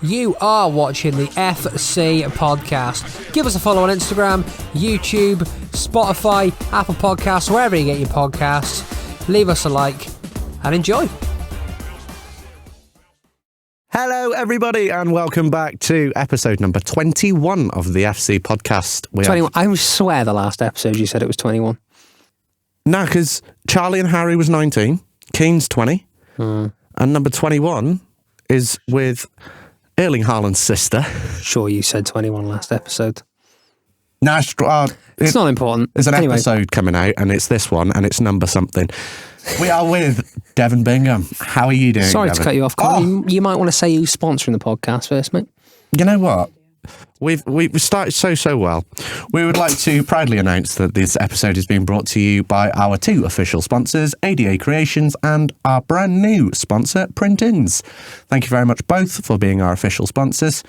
You are watching the FC podcast. Give us a follow on Instagram, YouTube, Spotify, Apple Podcasts, wherever you get your podcasts. Leave us a like and enjoy. Hello, everybody, and welcome back to episode number 21 of the FC podcast. 21. I swear the last episode you said it was 21. No, because Charlie and Harry was 19, Keane's 20, and number 21 is with Erling Haaland's sister. Sure, you said 21 last episode. No, it's not important. There's an episode coming out, and it's this one, and it's number something. We are with Devon Bingham. How are you doing, Sorry Devon? to cut you off. You might want to say who's sponsoring the podcast first, mate. You know what? We've started so well. We would like to proudly announce that this episode is being brought to you by our two official sponsors, ADA Creations, and our brand new sponsor, Print-Ins. Thank you very much both for being our official sponsors.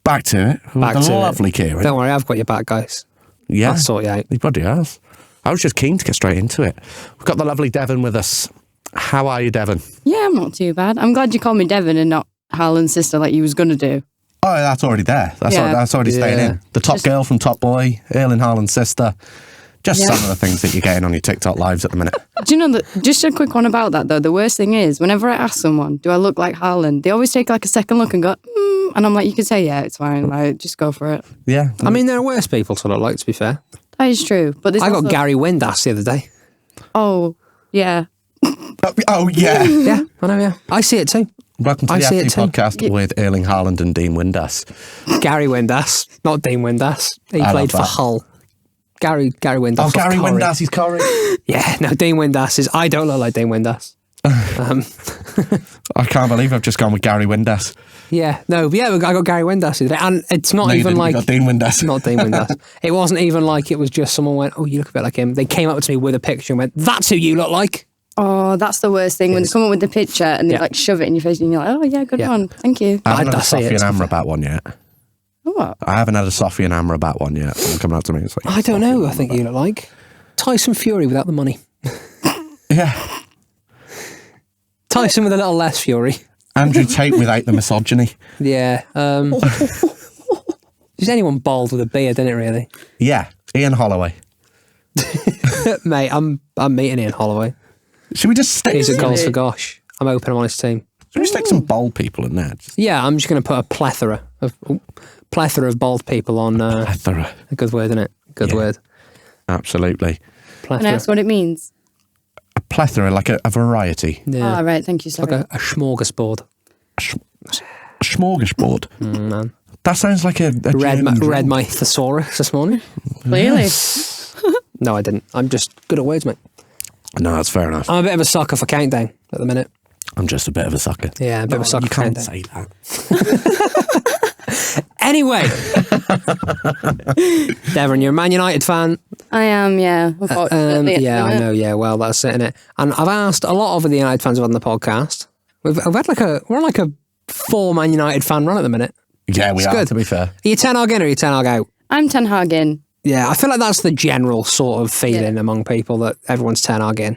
Back to it. Back to lovely Kieran. Don't worry, I've got your back, guys. Yeah. I'll sort you out. He bloody has. I was just keen to get straight into it. We've got the lovely Devon with us. How are you, Devon? Yeah, I'm not too bad. I'm glad you called me Devon and not Haaland's sister like you was going to do. Oh, that's already there. That's already staying in. The top girl from Top Boy, Erling Haaland's sister. Just some of the things that you're getting on your TikTok lives at the minute. Do you know that? Just a quick one about that though. The worst thing is, whenever I ask someone, "Do I look like Haaland?" They always take like a second look and go, and I'm like, "You can say yeah, it's fine. Like, just go for it." Yeah. I mean, there are worse people to look like, to be fair. That is true. But I got Gary Windass the other day. Oh yeah. Oh yeah. Yeah, I know. Yeah, I see it too. Welcome to the FC podcast with Erling Haaland and Dean Windass. Gary Windass, not Dean Windass. He played for Hull. Gary Windass. Oh, Gary Windass, he's Corrie. Yeah, no, Dean Windass is. I don't look like Dean Windass. I can't believe I've just gone with Gary Windass. Yeah, no, but yeah, I got Gary Windass today, and it's not even like you got Dean Windass. Not Dean Windass. It wasn't even like it was just someone went, "Oh, you look a bit like him." They came up to me with a picture and went, "That's who you look like." Oh, that's the worst thing when they come up with the picture and they like shove it in your face and you're like, "Oh yeah, good one, thank you." I haven't had a Sophie and Amrabat one yet. What? I haven't had a Sophie and Amrabat one yet. Someone coming up to me, it's like, I don't know. I think you look like Tyson Fury without the money. Yeah. Tyson with a little less fury. Andrew Tate without the misogyny. Yeah. Is anyone bald with a beard, isn't it, really? Yeah. Ian Holloway. Mate, I'm meeting Ian Holloway. Should we just stick? He's at goals for gosh. I'm hoping I'm on his team. Should we stick some bald people in there? Yeah, I'm just going to put a plethora of bald people on. Plethora. A good word, isn't it? Good word. Absolutely. Plethora. Can I ask what it means? A plethora, like a variety. Yeah. Oh, right, thank you, sorry. Like a smorgasbord. A smorgasbord. Man. That sounds like a read my thesaurus this morning. Clearly. Yes. No, I didn't. I'm just good at words, mate. No, that's fair enough. I'm a bit of a sucker for countdown at the minute. I'm just a bit of a sucker. Yeah, a bit of a sucker you for can't countdown. say that. Anyway. Devon, you're a Man United fan. I am, yeah. Unfortunately, Yeah, I know. Yeah, well, that's it, innit? And I've asked a lot of the United fans who've had on the podcast. We're on like a 4 Man United fan run at the minute. Yeah, we It's are, good. to be fair. Are you Ten Hag in or are you Ten Hag out? I'm Ten Hag in. Yeah, I feel like that's the general sort of feeling among people that everyone's Ten Hag in.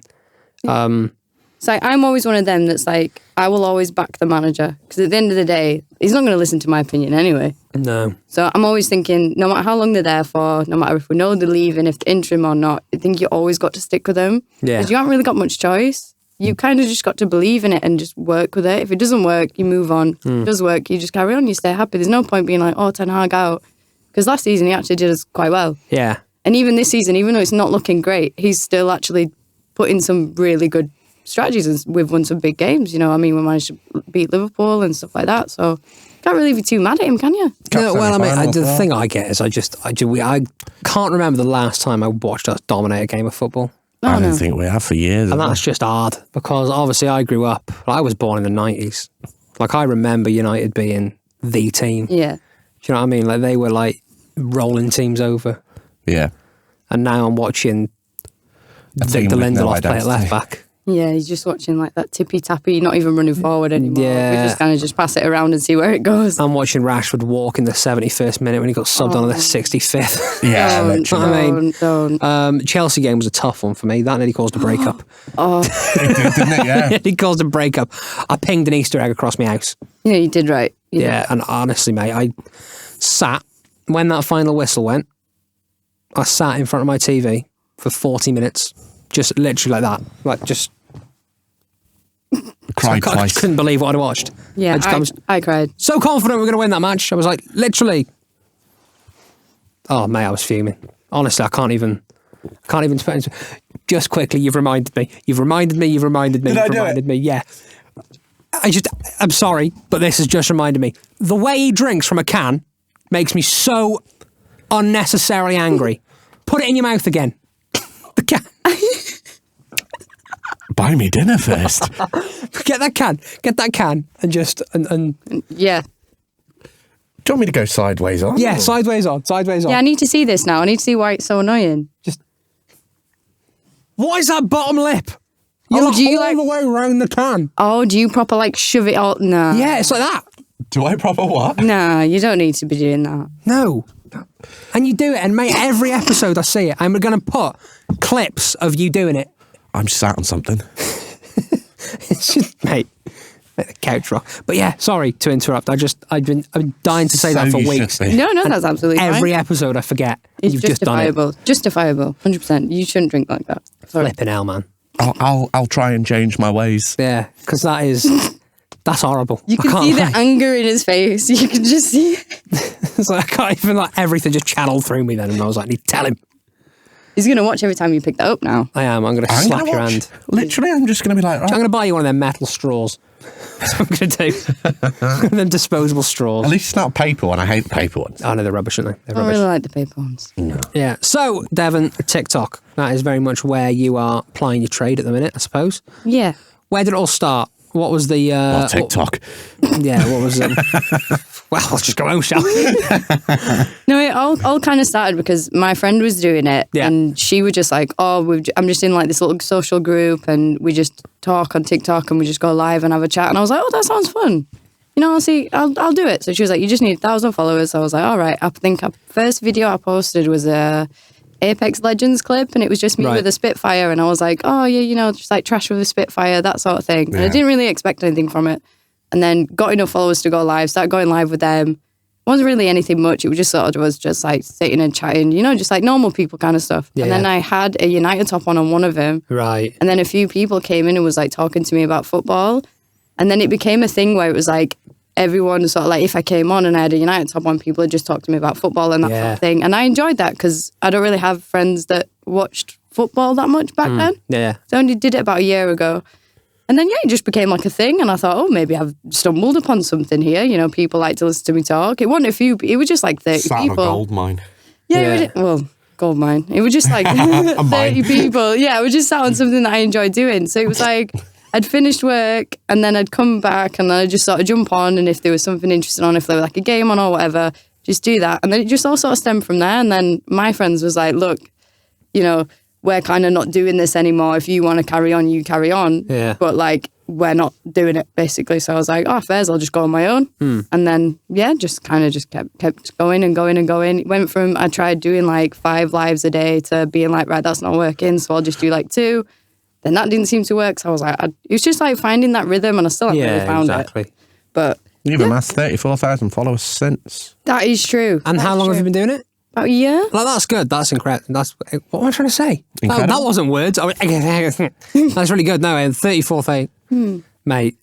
It's like, I'm always one of them that's like, I will always back the manager. Because at the end of the day, he's not going to listen to my opinion anyway. No. So I'm always thinking, no matter how long they're there for, no matter if we know they're leaving, if they're interim or not, I think you always got to stick with them. Yeah. Because you haven't really got much choice. You kind of just got to believe in it and just work with it. If it doesn't work, you move on. If it does work, you just carry on, you stay happy. There's no point being like, oh, Ten Hag out. Because last season he actually did us quite well. Yeah. And even this season, even though it's not looking great, he's still actually put in some really good strategies and we've won some big games. You know, I mean, we managed to beat Liverpool and stuff like that. So can't really be too mad at him, can you? No, well, I mean, the thing I get is I can't remember the last time I watched us dominate a game of football. I don't think we have for years. And that's just hard because obviously I grew up, I was born in the 90s. Like I remember United being the team. Yeah. Do you know what I mean? Like they were like rolling teams over. Yeah. And now I'm watching Victor Lindelof play at left back. Yeah, he's just watching like that tippy-tappy, not even running forward anymore. Yeah. We just kind of just pass it around and see where it goes. I'm watching Rashford walk in the 71st minute when he got subbed on the 65th. Yeah, don't. Chelsea game was a tough one for me. That nearly caused a breakup. It did, didn't it? Yeah. It caused a breakup. I pinged an Easter egg across my house. Yeah, you did right. Yeah, and honestly, mate, I sat, when that final whistle went, I sat in front of my TV for 40 minutes, just literally like that. Like, just... Cried I twice. couldn't believe what I watched. Yeah, I was I cried. so confident we were going to win that match. I was like, literally... Oh, mate, I was fuming. Honestly, I can't even spend into... Just quickly, you've reminded me. You've reminded me. Yeah. I'm sorry, but this has just reminded me. The way he drinks from a can makes me so unnecessarily angry. Put it in your mouth again. The can. Buy me dinner first. Get that can, and just and Yeah. Do you want me to go sideways on? yeah, sideways on. Yeah, I need to see this now. I need to see why it's so annoying. Just what is that bottom lip? You're Oh, do you all the way around the can. Oh, do you proper like shove it all? Nah. Yeah, it's like that. Do I proper what? Nah, you don't need to be doing that. No. And you do it, and mate, every episode I see it, I'm going to put clips of you doing it. I'm sat on something. It's just, mate, the couch rock. But yeah, sorry to interrupt. I've been dying to say that for you weeks. should be. No, that's absolutely Every fine. episode I forget. It's You've just done it. Justifiable. 100%. You shouldn't drink like that. Sorry. Flipping hell, man. I'll try and change my ways. Yeah, because that's horrible. You can see the anger in his face. You can just see it. It's like, I can't even, like, everything just channeled through me then, and I was like, I need to tell him. He's going to watch every time you pick that up now. I am. I'm going to slap your hand. Literally, I'm just going to be like, right. I'm going to buy you one of them metal straws. That's what I'm going to do. Them disposable straws. At least it's not paper one. I hate paper ones. Oh, no, they're rubbish, aren't they? They're I rubbish. really like the paper ones. No. Yeah. So, Devon, TikTok. That is very much where you are plying your trade at the minute, I suppose. Yeah. Where did it all start? What was the... TikTok. What was it? Well, let's just go home, shall we? No, it all kind of started because my friend was doing it, Yeah. and she was just like, "Oh, I'm just in like this little social group, and we just talk on TikTok, and we just go live and have a chat." And I was like, "Oh, that sounds fun. You know, I'll do it." So she was like, "You just need 1,000 followers." So I was like, "All right." I think first video I posted was a Apex Legends clip, and it was just me Right. with a Spitfire, and I was like, "Oh yeah, you know, just like trash with a Spitfire, that sort of thing." And I Yeah. didn't really expect anything from it. And then got enough followers to go live, started going live with them. It wasn't really anything much. It was just sort of was just like sitting and chatting, you know, just like normal people kind of stuff. Yeah, and then yeah. I had a United top on one of them. Right. And then a few people came in and was like talking to me about football. And then it became a thing where it was like everyone sort of like, if I came on and I had a United top on, people would just talk to me about football and that sort Yeah. of thing. And I enjoyed that because I don't really have friends that watched football that much back then. Yeah. So I only did it about a year ago. And then, yeah, it just became like a thing. And I thought, oh, maybe I've stumbled upon something here. You know, people like to listen to me talk. It wasn't a few, it was just like 30 Sat on a people. gold mine. Yeah, Yeah. well, gold mine. It was just like 30 people. Yeah, we just sat on something that I enjoyed doing. So it was like, I'd finished work and then I'd come back and then I'd just sort of jump on. And if there was something interesting on, if there was like a game on or whatever, just do that. And then it just all sort of stemmed from there. And then my friends was like, look, you know, we're kind of not doing this anymore. If you want to carry on, you carry on. Yeah. But like, we're not doing it basically. So I was like, oh, fairs, I'll just go on my own. And then, yeah, just kind of just kept going and going and going. It went from, I tried doing like 5 lives a day to being like, right, that's not working. So I'll just do like 2. Then that didn't seem to work. So I was like, it was just like finding that rhythm and I still haven't really found exactly. it. But You've amassed 34,000 followers since. that is true. And how long have you been doing it? About a year? Like, that's good. That's incredible. That's what am I trying to say? Incredible. That wasn't words. That's really good. No, and 34,000. Mate,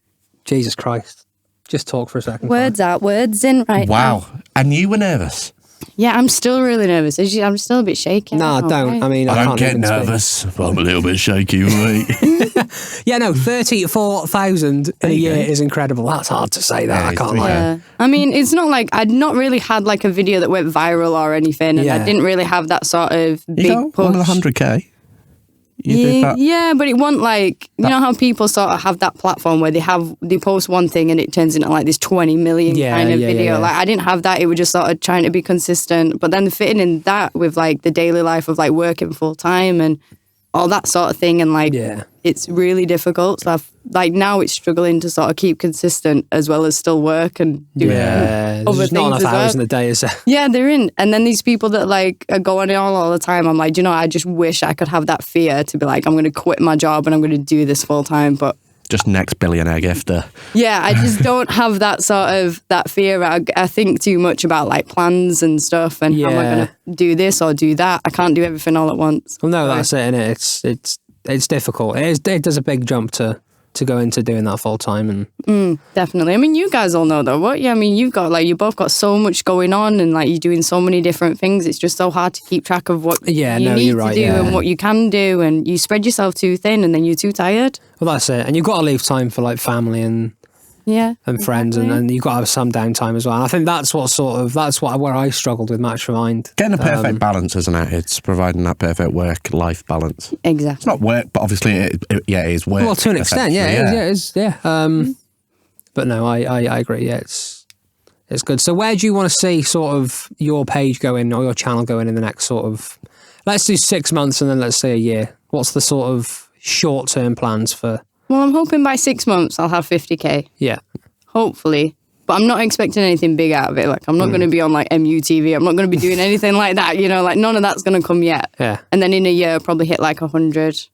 Jesus Christ. Just talk for a second. Words out, words in right now. Wow. And you were nervous. Yeah, I'm still really nervous. I'm still a bit shaky. No, don't. I mean, I don't can't get even speak. nervous, but I'm a little bit shaky. Right? Yeah, no, 34,000 in a year is incredible. That's hard to say that. Yeah, I can't it's lie. Yeah. I mean, it's not like I'd not really had like a video that went viral or anything, and Yeah. I didn't really have that sort of You big got push. one of the 100k. You did that. Yeah, but it wasn't like, you know how people sort of have that platform where they post one thing and it turns into like this 20 million Yeah, kind of yeah, video. yeah. Like I didn't have that. It was just sort of trying to be consistent. But then fitting in that with like the daily life of like working full time and all that sort of thing. And like, Yeah. it's really difficult. So like now it's struggling to sort of keep consistent as well as still work and do Yeah, other there's things not enough as well. hours in the day, is there? Yeah, they're in. And then these people that like are going all the time, I'm like, you know, I just wish I could have that fear to be like, I'm going to quit my job and I'm going to do this full time. But Just next billionaire gifter. Yeah, I just don't have that sort of that fear. I think too much about like plans and stuff, and how am I going to do this or do that? I can't do everything all at once. Well, no, that's it, innit? It's difficult. It does a big jump to go into doing that full time, and definitely. I mean, you guys all know though. What? Yeah, I mean, you both got so much going on, and like you're doing so many different things. It's just so hard to keep track of what you need to do and what you can do, and you spread yourself too thin, and then you're too tired. Well, that's it. And you've got to leave time for like family and friends, and you've got to have some downtime as well. And I think that's where I struggled with Mastermind. Getting a perfect balance, isn't it? It's providing that perfect work-life balance. Exactly. It's not work, but obviously it is work. Well, to an extent, it is. But no, I agree. Yeah, it's good. So where do you want to see sort of your page going or your channel going in the next sort of, let's do 6 months and then let's say a year. What's the sort of short-term plans for? Well, I'm hoping by 6 months I'll have 50k. Yeah. Hopefully. But I'm not expecting anything big out of it. Like, I'm not going to be on, like, MUTV. I'm not going to be doing anything like that, you know? Like, none of that's going to come yet. Yeah. And then in a year, I'll probably hit, like, 100.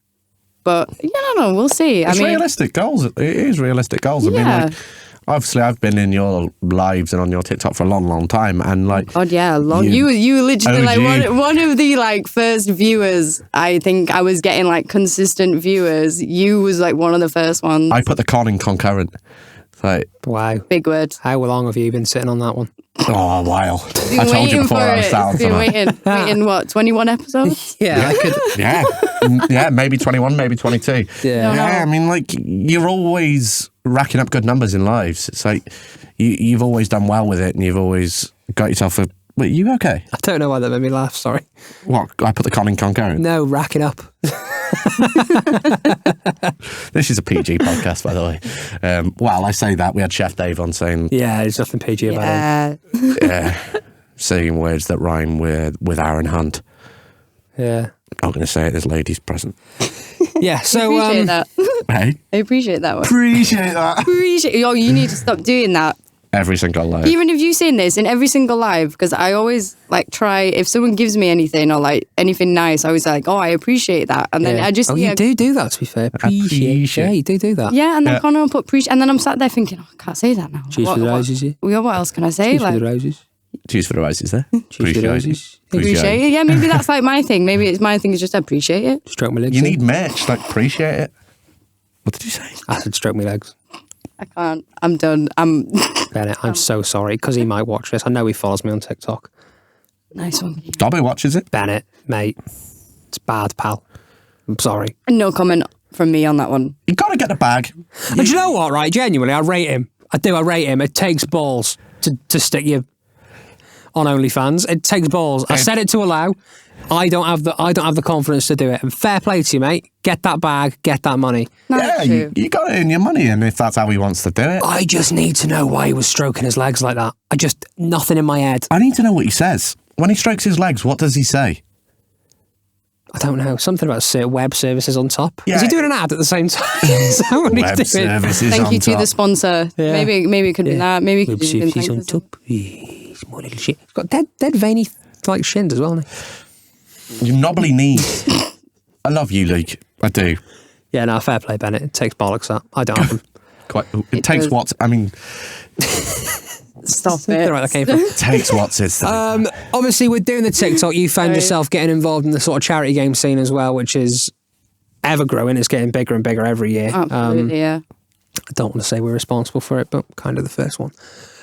But, no, we'll see. It's realistic goals. It is realistic goals. I mean, like, obviously, I've been in your lives and on your TikTok for a long, long time, and like, God, yeah, long. You were literally like one of the like first viewers. I think I was getting like consistent viewers. You was like one of the first ones. I put the con in concurrent. Like, wow, big word. How long have you been sitting on that one? Oh, a while. I told you before I was down. Been waiting what, 21 episodes? I could. Yeah, maybe 21, maybe 22. Yeah, I mean, like, you're always racking up good numbers in lives. It's like you've always done well with it, and you've always got yourself a. Wait, you okay? I don't know why that made me laugh. Sorry. What? I put the con in concurrent. No, racking up. This is a PG podcast, by the way. Well, I say that we had Chef Dave on saying. Yeah, there's nothing PG about it. Yeah, saying words that rhyme with Aaron Hunt. Yeah. I'm not going to say it. There's ladies present. Yeah, so I appreciate that. Hey, I appreciate that one. Appreciate that. You need to stop doing that. Every single live. Even if you've seen this in every single live, because I always like try, if someone gives me anything or like anything nice, I always like, I appreciate that. And then I just... you do that, to be fair. Appreciate. Yeah, you do that. Yeah, and then Connor will put appreciate, and then I'm sat there thinking, I can't say that now. Cheers for the roses, yeah. What else can I say? Cheers for the roses. Cheers for the roses there. Cheers for the roses. Appreciate it. Yeah, maybe that's like my thing. Maybe it's my thing is just appreciate it. Stroke my legs. You need merch, like appreciate it. What did you say? I said stroke my legs. I can't. I'm done. Bennett, I'm so sorry, because he might watch this. I know he follows me on TikTok. Nice one. Dobby watches it. Bennett, mate, it's bad, pal. I'm sorry. No comment from me on that one. You got to get the bag. And do you know what, right? Genuinely, I rate him. I rate him. It takes balls to stick you on OnlyFans. It takes balls. I said it to allow. I don't have the confidence to do it. And fair play to you, mate. Get that bag, get that money. You got to earn your money, and if that's how he wants to do it. I just need to know why he was stroking his legs like that. Nothing in my head. I need to know what he says. When he strokes his legs, what does he say? I don't know. Something about web services on top. Yeah. Is he doing an ad at the same time? Is that what he's Web doing? services Thank on you to top. the sponsor. Yeah. Maybe it could be that. Maybe it could Web be services on top. Small little shit. He's got dead veiny like shins as well, hasn't he? You knobbly knees. I love you, Luke. I do. Yeah, no, fair play, Bennett. It takes bollocks that. I don't have them. It takes does. what? I mean, Stop I don't know where that came from. it takes what's his. Obviously, with doing the TikTok, you found yourself getting involved in the sort of charity game scene as well, which is ever growing. It's getting bigger and bigger every year. Absolutely, yeah. I don't want to say we're responsible for it, but kind of the first one.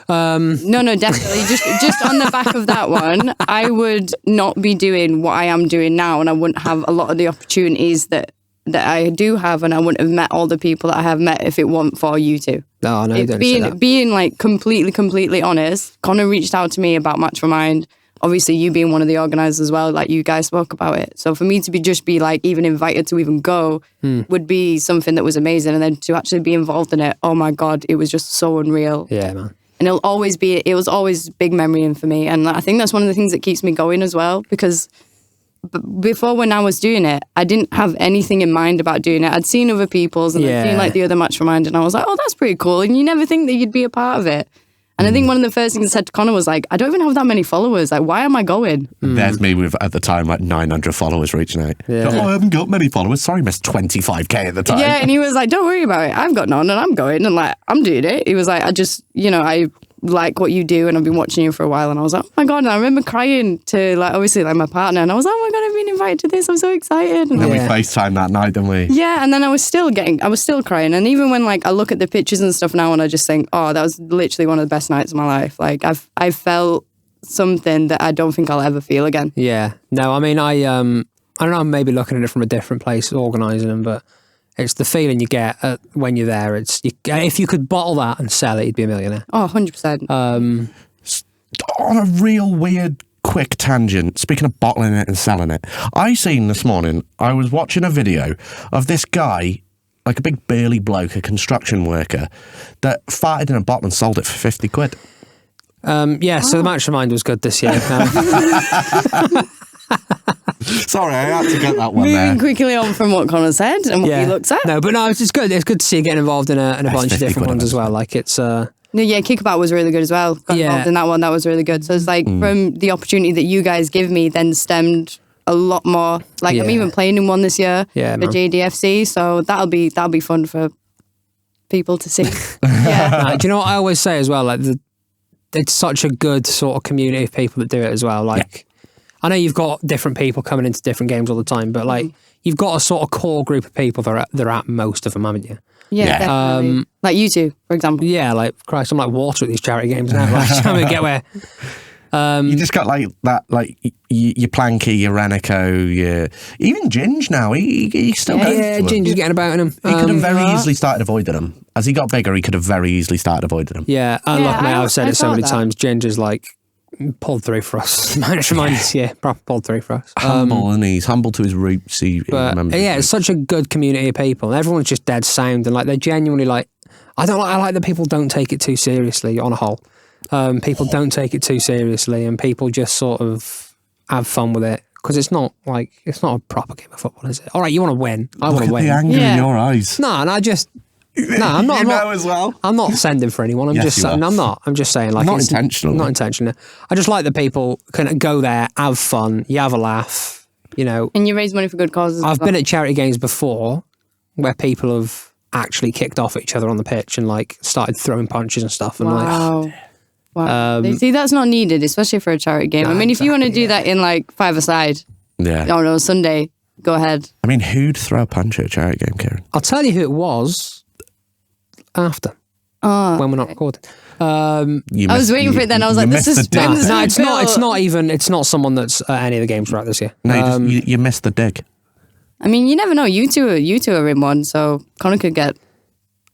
No, definitely. Just on the back of that one, I would not be doing what I am doing now, and I wouldn't have a lot of the opportunities that I do have, and I wouldn't have met all the people that I have met if it weren't for you two. No, don't say that. Being like completely honest, Connor reached out to me about Match for Mind. Obviously, you being one of the organisers as well, like you guys spoke about it. So for me to be like even invited to even go would be something that was amazing, and then to actually be involved in it, oh my God, it was just so unreal. Yeah, man. And it was always big memory for me. And I think that's one of the things that keeps me going as well, because before when I was doing it, I didn't have anything in mind about doing it. I'd seen other people's and I'd seen like the other Match for Mind, and I was like, oh, that's pretty cool. And you never think that you'd be a part of it. And I think one of the first things I said to Connor was like, I don't even have that many followers. Like, why am I going? There's me with, at the time, like 900 followers reaching out. Yeah. Oh, I haven't got many followers. Sorry, missed 25k at the time. Yeah, and he was like, don't worry about it. I've got none and I'm going and like, I'm doing it. He was like, I just, I like what you do and I've been watching you for a while. And I was like, oh my God. And I remember crying to like, obviously like my partner. And I was like, oh my God, I've been invited to this. I'm so excited. And And we Yeah. FaceTimed that night, didn't we? yeah, and then I was still crying. And even when like I look at the pictures and stuff now and I just think, oh, that was literally one of the best nights of my life. Like I felt something that I don't think I'll ever feel again. Yeah. No, I mean, I don't know, I'm maybe looking at it from a different place, organising them, but it's the feeling you get when you're there. If you could bottle that and sell it, you'd be a millionaire. Oh, 100%. On a real weird, quick tangent, speaking of bottling it and selling it, I seen this morning, I was watching a video of this guy, like a big burly bloke, a construction worker, that farted in a bottle and sold it for 50 quid. Yeah, so the mastermind was good this year. Sorry, I had to get that one Moving there. quickly on from what Connor said and what he looks at. No, but no, it's good. It's good to see you getting involved in a bunch of 50 different quid ones of as well. Like it's No, yeah, Kickabout was really good as well. Got Yeah. involved in that one. That was really good. So it's like from the opportunity that you guys give me then stemmed a lot more. Like I'm Yeah. even playing in one this year Yeah, for man. JDFC. So that'll be fun for people to see. Yeah. do you know what I always say as well? Like it's such a good sort of community of people that do it as well. Like I know you've got different people coming into different games all the time, but like you've got a sort of core group of people that are at most of them, haven't you? Yeah, Yeah. definitely. Like you two, for example. Yeah, like Christ, I'm like water at these charity games now. Like, I'm gonna get where. You just got like that, like your Planky, your Renico, even Ginge now. He still goes. Yeah, to them. Ginger's getting about in him. He could have very easily started avoiding him. As he got bigger, he could have very easily started avoiding him. Yeah, and look, mate, I've said I it so thought many that. times. Ginger's like pulled through for us. Reminds, yeah, proper pulled through for us. Humble, and he's humble to his roots. He But remembers his yeah, it's roots. such a good community of people. Everyone's just dead sound, and like they're genuinely like. I like that people don't take it too seriously on a whole. People don't take it too seriously, and people just sort of have fun with it because it's not a proper game of football, is it? All right, you want to win. I want Look to at win. the anger Yeah. in your eyes. No, and I just no, I'm not. You I'm know not as well. I'm not sending for anyone. I'm Yes, just you saying. are. I'm not. I'm just saying. Like Not it's intentionally. Not intentionally. I just like that people can go there, have fun, you have a laugh. You know, And you raise money for good causes. I've been at charity games before where people have actually kicked off at each other on the pitch and like started throwing punches and stuff. And like, Wow. Wow. See, that's not needed, especially for a charity game. I mean, if you want to do that in like five-a-side, Yeah. I don't know, Sunday, go ahead. I mean, who'd throw a punch at a charity game, Kieran? I'll tell you who it was after when we're not recording. You I was waiting for it then. I was like, this is No, This no, is it's not. It's Bill. not even. It's not someone that's at any of the games throughout this year. No, you missed the dig. I mean, you never know. You two are in one, so Connor could get,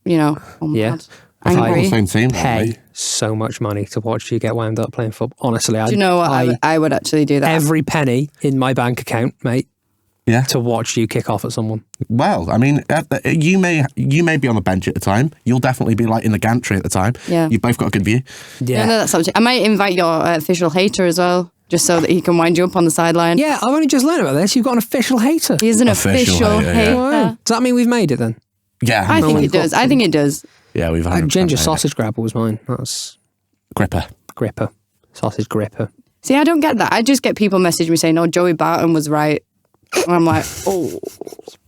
all Yeah. mad, On the angry. same team. Pay so much money to watch you get wound up playing football. Honestly, Do you know what? I would actually do that. every penny in my bank account, mate, Yeah. to watch you kick off at someone. Well, I mean, you may be on the bench at the time. You'll definitely be like in the gantry at the time. Yeah. You've both got a good view. Yeah. No, that's subject. I might invite your official hater as well, just so that he can wind you up on the sideline. Yeah, I've only just learned about this. You've got an official hater. He is an Official official hater, hater. yeah. Does that mean we've made it then? Yeah. I think we've it does. got I think it does. Yeah, we've had Ginger sausage grabber was mine. That's gripper. gripper. Sausage gripper. See, I don't get that. I just get people message me saying, "Oh, Joey Barton was right," and I'm like, "Oh,"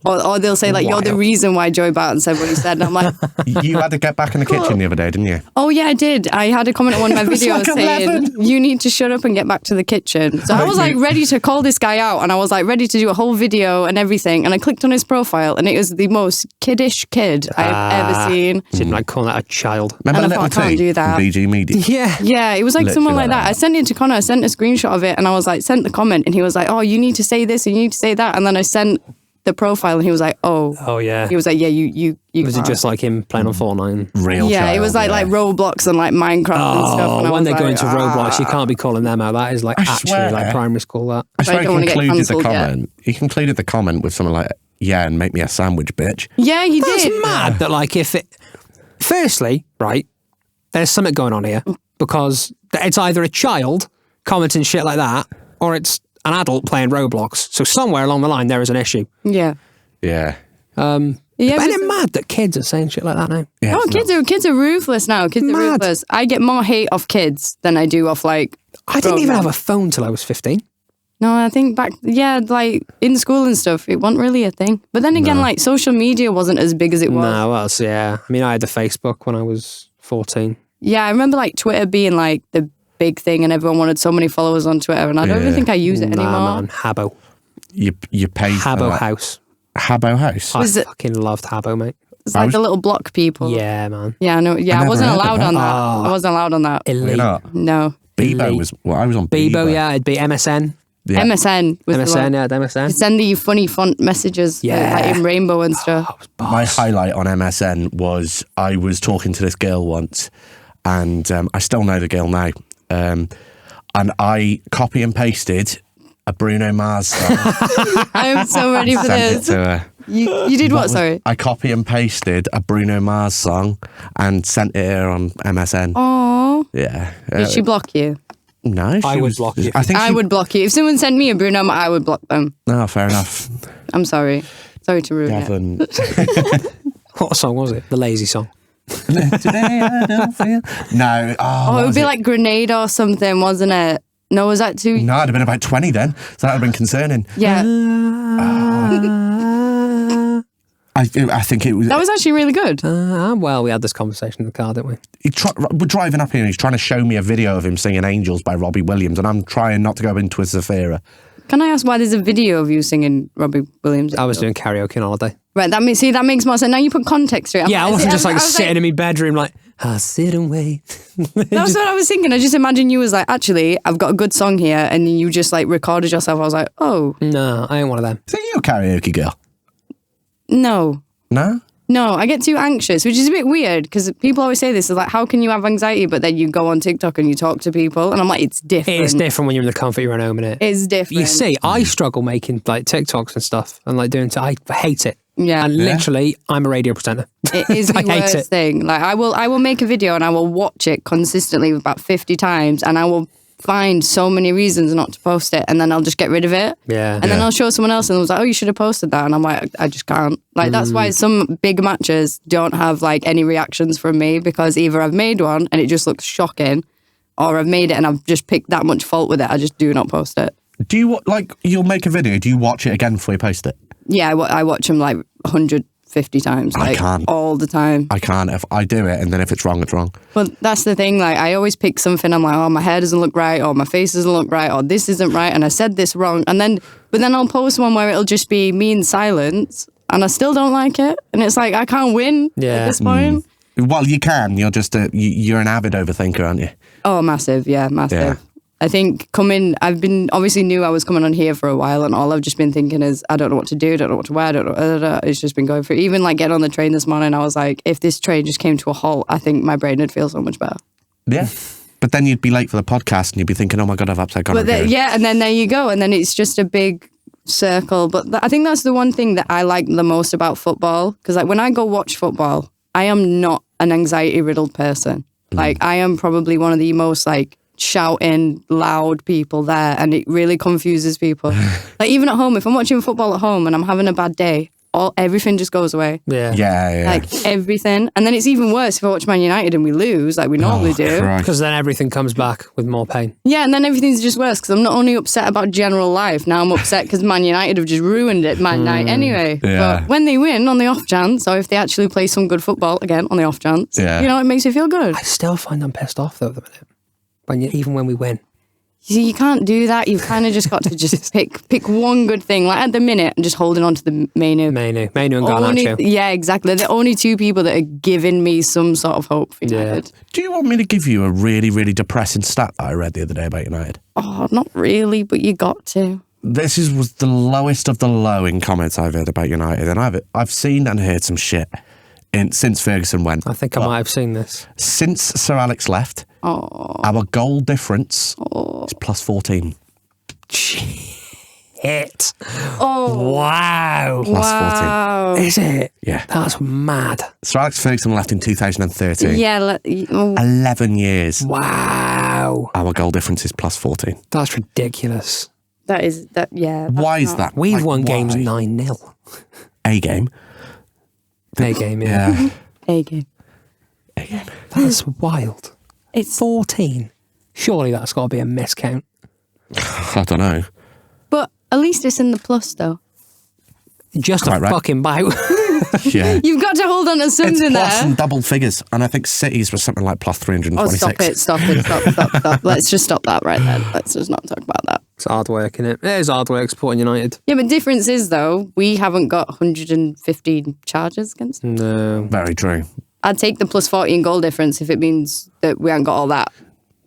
or they'll say like, "You're the Wild. reason why Joey Barton said what he said," and I'm like, You had to get back in the kitchen the other day, didn't you? "Oh yeah, I did. I had a comment on one of my was videos like saying 11. you need to shut up and get back to the kitchen." So I was like ready to call this guy out, and I was like ready to do a whole video and everything, and I clicked on his profile, and it was the most kiddish kid I've ever seen. Didn't like calling that a child. Remember And I Little thought, I can't T do that. from BG Media? Yeah. Yeah, it was like someone Literally like like that. I sent it to Connor. I sent a screenshot of it, and I was like, sent the comment, and he was like, "Oh, you need to say this and you need to say that." And then I sent the profile, and he was like, "Oh." Oh yeah. He was like, "Yeah, you." Was it can't." just like him playing on Fortnite? Real Yeah, child, it was like yeah. Roblox and like Minecraft and stuff. Oh, And I when was they go like, into Roblox, you can't be calling them out. That is like I actually swear. like primary school. That. I swear I he don't wanna get concluded the cancelled yet. comment. He concluded the comment with something like, "Yeah, and make me a sandwich, bitch." Yeah, he That's did. mad. That like if it. Firstly, right, there's something going on here because it's either a child commenting shit like that, or it's an adult playing Roblox. So somewhere along the line there is an issue. Yeah. Yeah. Yeah, But but isn't it mad that kids are saying shit like that now. Yeah, Oh, it's kids are ruthless now. Kids are Mad. ruthless. I get more hate off kids than I do off like. I didn't even grown have men. a phone till I was 15. No, I think like in school and stuff, it wasn't really a thing. But then again, like social media wasn't as big as it was. No, well, yeah. I mean, I had the Facebook when I was 14. Yeah, I remember like Twitter being like the big thing, and everyone wanted so many followers on Twitter, and I don't even think I use it anymore. Nah, man, Habbo. You pay for Habbo that. House. Habbo House. I Was it- fucking loved Habbo, mate. It's like the little block people. Yeah, man. Yeah, I know. Yeah, I never wasn't heard of allowed that. on that. Oh. I wasn't allowed on that. Elite. You're not. No. Bebo Elite. was. Well, I was on Bebo. Bebo, yeah, it'd be MSN. Yeah. MSN was the MSN, one. yeah, MSN. Send the funny font messages like in rainbow and stuff. My highlight on MSN was I was talking to this girl once, and I still know the girl now, and I copy and pasted a Bruno Mars song. I am so ready for Sent it this. to her. You did what? Sorry. I copy and pasted a Bruno Mars song and sent it her on MSN. Oh, Yeah. did she block you? No, I she would was, block you. I think I she, would block you. If someone sent me a Bruno, I would block them. No, fair enough. I'm sorry. Sorry to ruin it. Devon. What song was it? The Lazy Song. Today I don't feel. No. Oh, it would be like Grenade or something, wasn't it? No, was that too? No, I'd have been about 20 then, so that would have been concerning. Yeah, I think it was. that was actually really good. Well, we had this conversation in the car, didn't we? We're driving up here and he's trying to show me a video of him singing Angels by Robbie Williams, and I'm trying not to go into a Zafira. Can I ask why there's a video of you singing Robbie Williams? I was doing karaoke on holiday. Right, that makes more sense. Now you put context to it. Yeah, I wasn't just like was sitting in my bedroom like, I'll sit and wait. That's what I was thinking. I just imagine you was like, actually, I've got a good song here, and you just like recorded yourself. I was like, oh, No, I ain't one of them. So you a karaoke girl? no. No? No, I get too anxious, which is a bit weird because people always say this is like, how can you have anxiety, but then you go on TikTok and you talk to people, and I'm like, it's different. It's different when you're in the comfort of your own home, innit? It's different. You see, I struggle making like TikToks and stuff and like doing. I hate it. Yeah. And literally, I'm a radio presenter. It is the I hate worst it. thing. Like I will make a video and I will watch it consistently about 50 times, and I will find so many reasons not to post it, and then I'll just get rid of it. Yeah. And then I'll show someone else, and I was like, oh, you should have posted that, and I'm like, I just can't. Like that's why some big matches don't have like any reactions from me, because either I've made one and it just looks shocking, or I've made it and I've just picked that much fault with it. I just do not post it. Do you, like, you'll make a video, do you watch it again before you post it? Yeah, I watch them like 150 times, I like can't. all the time. I can't. If I do it, and then if it's wrong, it's wrong. But that's the thing, like I always pick something, I'm like, oh, my hair doesn't look right, or my face doesn't look right, or this isn't right, and I said this wrong, but then I'll post one where it'll just be me in silence, and I still don't like it, and it's like, I can't win at this point. Well, you can. You're just you're an avid overthinker, aren't you? Oh, massive, yeah, massive. Yeah. I think I've been, obviously knew I was coming on here for a while, and all I've just been thinking is, I don't know what to do, don't know what to wear, I don't know, it's just been going through, even like getting on the train this morning, I was like, if this train just came to a halt, I think my brain would feel so much better. Yeah. But then you'd be late for the podcast, and you'd be thinking, oh my God, I've upset Connor. Yeah, and then there you go, and then it's just a big circle. But I think that's the one thing that I like the most about football, because like when I go watch football, I am not an anxiety-riddled person. Like I am probably one of the most like shouting, loud people there, and it really confuses people. Like even at home, if I'm watching football at home and I'm having a bad day, everything just goes away. Yeah. Yeah. Like everything. And then it's even worse if I watch Man United and we lose, like we normally do. Christ. Because then everything comes back with more pain. Yeah, and then everything's just worse because I'm not only upset about general life, now I'm upset because Man United have just ruined it my night anyway. Yeah. But when they win on the off chance, or if they actually play some good football, again, on the off chance, Yeah. you know, it makes you feel good. I still find I'm pissed off though at the minute. Even when we win. You see, you can't do that. You've kind of just got to just pick one good thing. Like at the minute, I'm just holding on to the Mainu. Mainu and Garnacho. Yeah, exactly. They're the only two people that are giving me some sort of hope for United. Do you want me to give you a really, really depressing stat that I read the other day about United? Oh, not really, but you got to. This was the lowest of the low in comments I've heard about United, and I've seen and heard some shit since Ferguson went. I think I might have seen this. Since Sir Alex left, our goal difference is plus 14. Shit. Oh, Wow. Plus 14. wow. Is it? Yeah. That's mad. Sir Alex Ferguson left in 2013. Yeah. 11 years. Wow. Our goal difference is plus 14. That's ridiculous. That is that. Yeah. Why is that? We've Like, won games why? 9-0. A game. A game, yeah. A game. That's wild. It's 14. Surely that's got to be a miscount. I don't know. But at least it's in the plus, though. Just Quite a right. fucking bout. Yeah. You've got to hold on to It's something plus there. and double figures. And I think City's was something like plus 326. Stop. Let's just stop that right then. Let's just not talk about that. It's hard work, isn't it? It is hard work supporting United. Yeah, but difference is, though, we haven't got 115 charges against them. No. Very true. I'd take the plus 40 in goal difference if it means that we haven't got all that.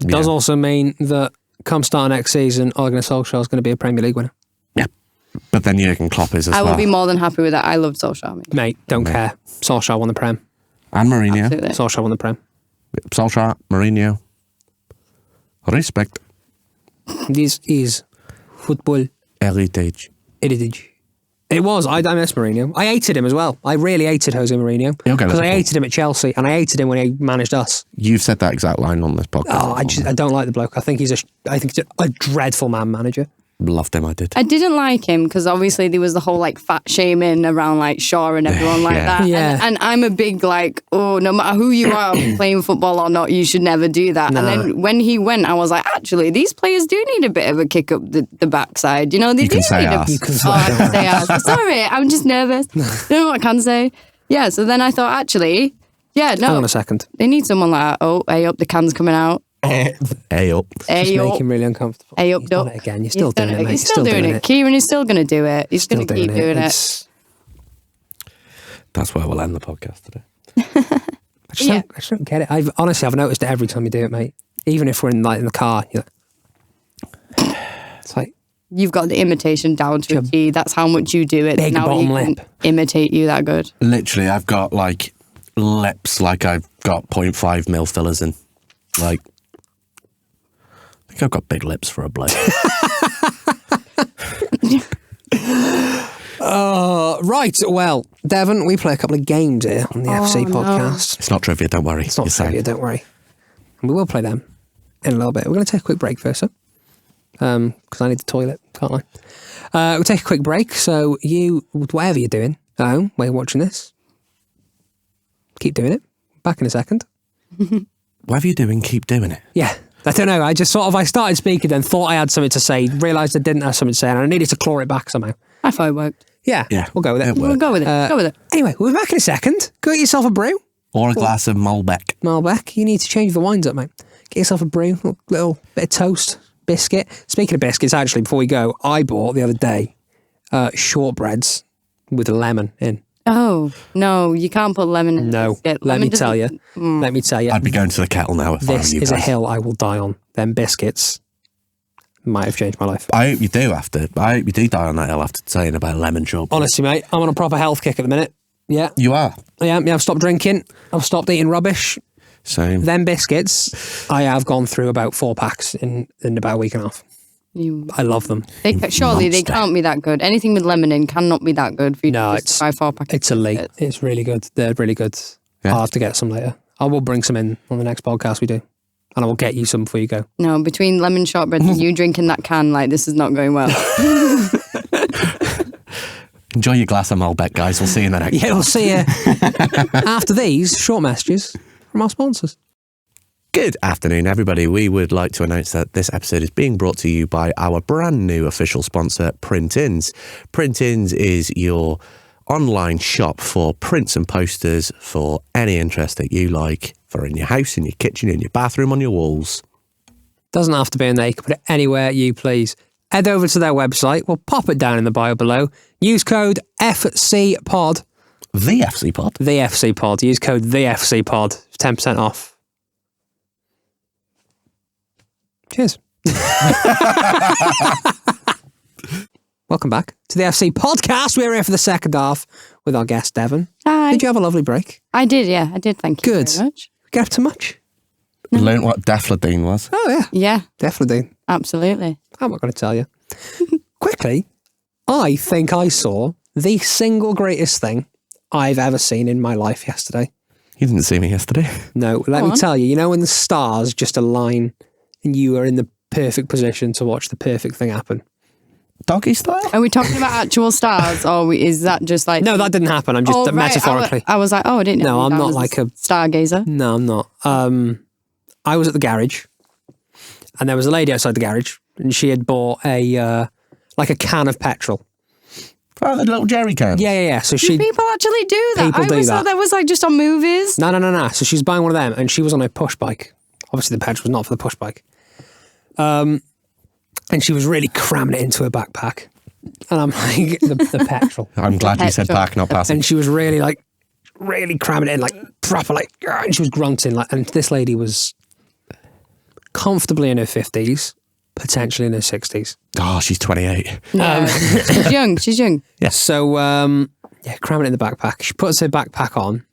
It does also mean that come start next season, Ole Gunnar Solskjaer is going to be a Premier League winner. Yeah. But then Jurgen Klopp is as I well. will be more than happy with that. I love Solskjaer. Mate, don't care. Solskjaer won the Prem. And Mourinho. Absolutely. Solskjaer won the Prem. Solskjaer, Mourinho. Respect. This is football Heritage. heritage. It was. I miss Mourinho. I hated him as well. I really hated Jose Mourinho. He'll go Because I Liverpool. hated him at Chelsea and I hated him when he managed us. You've said that exact line on this podcast. Oh, I don't like the bloke. I think he's a dreadful man manager. Loved him, I did. I didn't like him because obviously there was the whole like fat shaming around like Shaw and everyone like Yeah. that. Yeah. And I'm a big like, oh, no matter who you are playing football or not, you should never do that. No. And then when he went, I was like, actually, these players do need a bit of a kick up the backside. You know, they You do can say need arse. a. You can Oh, I can say arse. Sorry, I'm just nervous. Don't know what I can say. Yeah. So then I thought, actually, yeah, Hang no, on a second. they need someone like that. Oh, hey up, the can's coming out. Hey up. Hey Just up. make him really uncomfortable. Hey up, You've done duck. it again. You're still doing it, mate. He's still doing it. Kieran is still going to do it. He's going to keep doing it. It's- That's where we'll end the podcast today. I just don't get it. I've noticed it every time you do it, mate. Even if we're in the car, you're like, it's like You've got the imitation down to a T. That's how much you do it. Big now bottom he can lip. imitate you that good. Literally, I've got like lips like I've got 0.5 mil fillers in. Like, I think I've got big lips for a bloke. right. Well, Devon, we play a couple of games here on the FC no. podcast. It's not trivia, don't worry. It's not You're safe. trivia, don't worry. And we will play them in a little bit. We're going to take a quick break first, though. Because I need the toilet, can't I? We'll take a quick break. So you, whatever you're doing at home, while you're watching this, keep doing it. Back in a second. Whatever you're doing, keep doing it. Yeah. I don't know. I just I started speaking, then thought I had something to say, realised I didn't have something to say, and I needed to claw it back somehow. I thought it worked. Yeah. Yeah, We'll go with it. it worked. We'll go with it. Go with it. Anyway, we'll be back in a second. Go get yourself a brew. Or a glass of Malbec. Malbec, you need to change the wines up, mate. Get yourself a brew, a little bit of toast, biscuit. Speaking of biscuits, actually, before we go, I bought the other day shortbreads with lemon in. Oh, no, you can't put lemon in No, biscuit. let Lemon me tell you. doesn't- Let me tell you. I'd be going to the kettle now if I were This you is a guys. hill I will die on. Them biscuits might have changed my life. I hope you do after. I hope you do die on that hill after saying about lemon shortbread. Honestly, mate, I'm on a proper health kick at the minute. Yeah. You are. Yeah, I've stopped drinking. I've stopped eating rubbish. Same. Them biscuits, I have gone through about 4 packs in about a week and a half. I love them. Surely they Monster. can't be that good. Anything with lemon in cannot be that good for you No, to just buy 4 packets. It's elite. It's really good. They're really good. Yeah. I'll have to get some later. I will bring some in on the next podcast we do. And I will get you some before you go. No, between lemon shortbread and you drinking that can, like, this is not going well. Enjoy your glass of Malbec, guys. We'll see you in the next Yeah, we'll see you after these short messages from our sponsors. Good afternoon, everybody. We would like to announce that this episode is being brought to you by our brand new official sponsor, Print-Ins. Print-Ins is your online shop for prints and posters for any interest that you like, for in your house, in your kitchen, in your bathroom, on your walls. Doesn't have to be in there. You can put it anywhere you please. Head over to their website. We'll pop it down in the bio below. Use code FCPOD. The FC Pod. The FC Pod. Use code the FC Pod. 10% off. Cheers. Welcome back to the FC podcast. We're here for the second half with our guest, Devon. Hi. Did you have a lovely break? I did, yeah. I did, thank you Good. very much. Get up to much? Learned what Daffodil was. Oh, yeah. Yeah, Definitely. absolutely. I'm not going to tell you. Quickly, I think I saw the single greatest thing I've ever seen in my life yesterday. You didn't see me yesterday. No, let Go me on. tell you, you know when the stars just align and you are in the perfect position to watch the perfect thing happen? Doggy style? Are we talking about actual stars, or is that just like... No, that didn't happen. I'm just Oh, right. metaphorically. I was like, oh, I didn't know. No, I'm that not was like a... stargazer. No, I'm not. I was at the garage, and there was a lady outside the garage, and she had bought a can of petrol. Oh, the little jerry cans. Yeah. So Do she... people actually do that? People I do always that. thought that was like just on movies. No. So she's buying one of them, and she was on a push bike. Obviously, the petrol was not for the push bike. And she was really cramming it into her backpack. And I'm like, the petrol. I'm glad you said back, not passing. And she was really cramming it in, like proper, like, and she was grunting. Like, and this lady was comfortably in her 50s, potentially in her 60s. Oh, she's 28. No. She's young. Yeah. So, cramming it in the backpack. She puts her backpack on.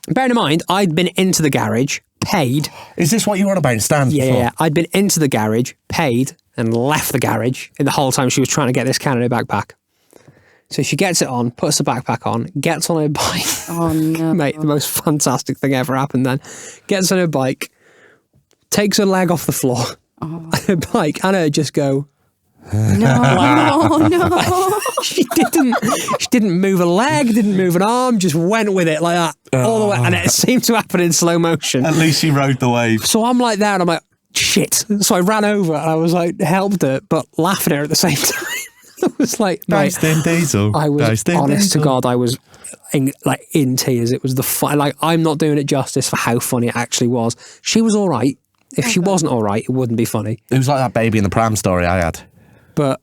Bearing in mind, I'd been into the garage, paid. Is this what you were on about in stands before? Yeah. I'd been into the garage, paid, and left the garage in the whole time she was trying to get this can in her backpack. So she gets it on, puts the backpack on, gets on her bike. Oh, no. Mate, the most fantastic thing ever happened then. Gets on her bike, takes her leg off the floor, and her bike, and her just go... No. She didn't move a leg, didn't move an arm, just went with it like that all the way, and it seemed to happen in slow motion. At least she rode the wave. So I'm like there, and I'm like, shit. So I ran over, and I was like, helped her, but laughing at her at the same time. I was like, mate, Diesel. I was honest to God, I was in tears. It was the fun. Like, I'm not doing it justice for how funny it actually was. She was all right. If she wasn't all right, it wouldn't be funny. It was like that baby in the pram story I had. But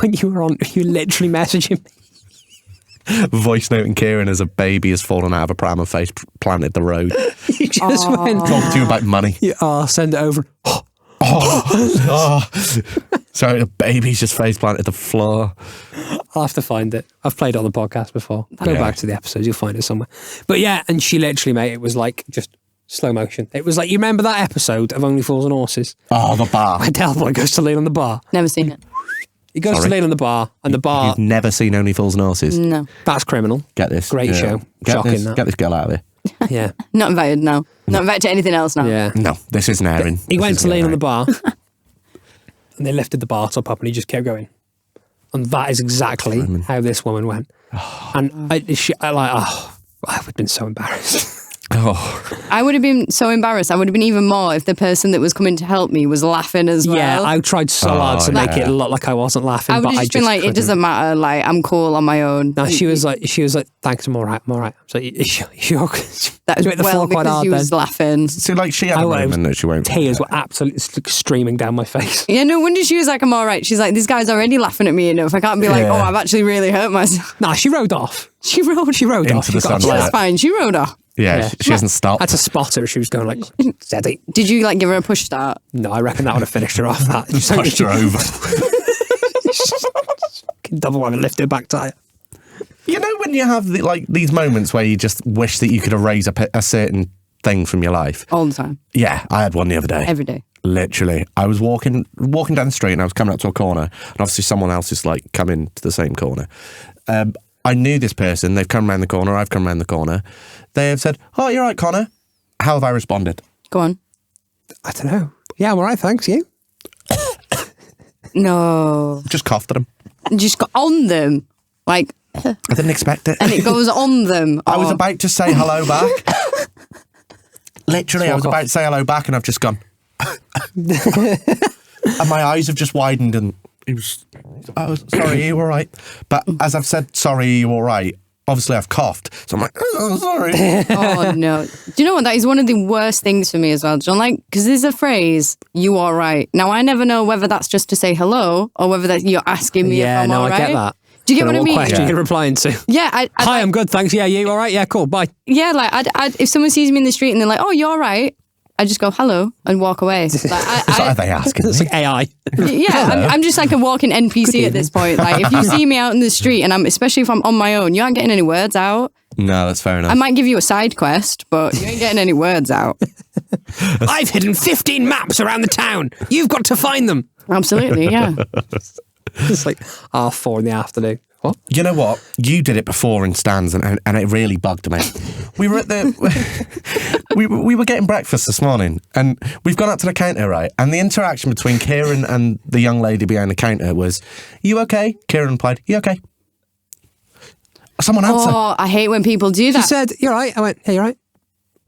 when you were on, you literally messaging me. Voice noting Kieran as a baby has fallen out of a pram and face planted the road. You just went, Talking to you about money. send it over. Sorry, the baby's just face planted the floor. I'll have to find it. I've played it on the podcast before. Go back to the episodes, you'll find it somewhere. But yeah, and she literally, mate, it was like just slow motion. It was like, you remember that episode of Only Fools and Horses? Oh, the bar. My Del Boy goes to lean on the bar. Never seen it. He goes to lean on the bar, and the bar... You've never seen Only Fools and Horses? No. That's criminal. Get this. Great show. Shocking, that. Get this girl out of here. Yeah. Not invited, no. Not invited to anything else now. Yeah. No, this isn't airing. He went to lean on the bar, and they lifted the bar top up, and he just kept going. And that is exactly how this woman went. And I would have been so embarrassed. Oh. I would have been so embarrassed. I would have been even more if the person that was coming to help me was laughing as well. Yeah, I tried so hard to make it look like I wasn't laughing. I would but have just been like, couldn't. it doesn't matter. Like, I'm cool on my own. No, she was like, thanks, I'm all right. So you're That was hit the well floor quite because hard she was then. laughing. So, like, she had a moment that she won't... Tears were absolutely streaming down my face. Yeah, no wonder she was like, I'm all right. She's like, this guy's already laughing at me enough. I can't be like, oh, I've actually really hurt myself. Nah, she rode off. She rode off. Into the She got sunlight. That's fine. She rode off. Yeah, she hasn't stopped. I had to spot her. She was going like, steady. Did you like give her a push start? No, I reckon that would have finished her off. That Pushed her over. Double whammy, lift her back tire. You know when you have these moments where you just wish that you could erase a certain thing from your life? All the time. Yeah, I had one the other day. Every day. Literally. I was walking down the street and I was coming up to a corner, and obviously someone else is like coming to the same corner. I knew this person. They've come around the corner. I've come around the corner. They have said, "Oh, you're right, Connor." How have I responded? Go on. I don't know. Yeah, I'm all right, thanks. You? No. Just coughed at them. Just got on them. Like, I didn't expect it. and it goes on them. I was Oh. about to say hello back. Literally, I was about to say hello back, and I've just gone. And my eyes have just widened, and he was, "Oh, sorry, are you all right?" But as I've said, "Sorry, are you all right?" Obviously, I've coughed, so I'm like, "Oh, sorry." Oh, no. Do you know what? That is one of the worst things for me as well, John. Like, because there's a phrase, "you all right." Now, I never know whether that's just to say hello or whether that you're asking me if I'm all right. I get that. Do you get what I mean? Question you're replying to? Yeah. Hi, I'm good, thanks. Yeah, you all right? Yeah, cool. Bye. Yeah, like, if someone sees me in the street and they're like, "Oh, you're all right," I just go, "Hello," and walk away. Like, What are they asking It's me? like AI. yeah, I'm just like a walking NPC at this point. Like, if you see me out in the street, and especially if I'm on my own, you aren't getting any words out. No, that's fair enough. I might give you a side quest, but you ain't getting any words out. I've hidden 15 maps around the town. You've got to find them. Absolutely, yeah. It's like 4:30 in the afternoon. What? You know what? You did it before in Stan's, and it really bugged me. We were at the... we were getting breakfast this morning, and we've gone up to the counter, right? And the interaction between Kieran and the young lady behind the counter was, "You okay?" Kieran replied, "You okay?" Someone answered. Oh, I hate when people do that. She said, "You're right." I went, "Hey, you're right."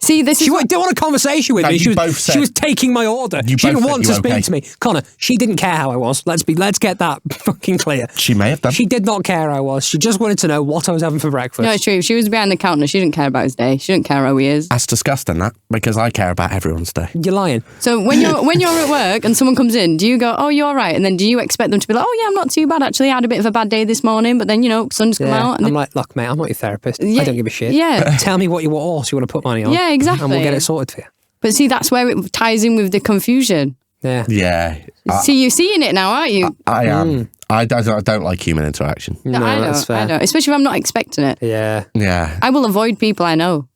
See, this is She didn't want a conversation with No, me. you both said- She was taking my order. You She both didn't said want you to were speak okay. to me. Connor, she didn't care how I was. Let's get that fucking clear. She may have done. She did not care how I was. She just wanted to know what I was having for breakfast. No, it's true. If she was behind the counter, she didn't care about his day. She didn't care how he is. That's disgusting, that, because I care about everyone's day. You're lying. So when you're at work and someone comes in, do you go, "Oh, you're all right," and then do you expect them to be like, "Oh yeah, I'm not too bad actually. I had a bit of a bad day this morning," but then sun's come out. And I'm like, look, mate, I'm not your therapist. Yeah, I don't give a shit. yeah. Tell me what horse you want to put money on. Yeah, exactly. And we'll get it sorted for you. But see, that's where it ties in with the confusion. Yeah. Yeah. See, you're seeing it now, aren't you? I am. I don't like human interaction. No, I that's fair. don't. Especially if I'm not expecting it. Yeah. Yeah. I will avoid people I know.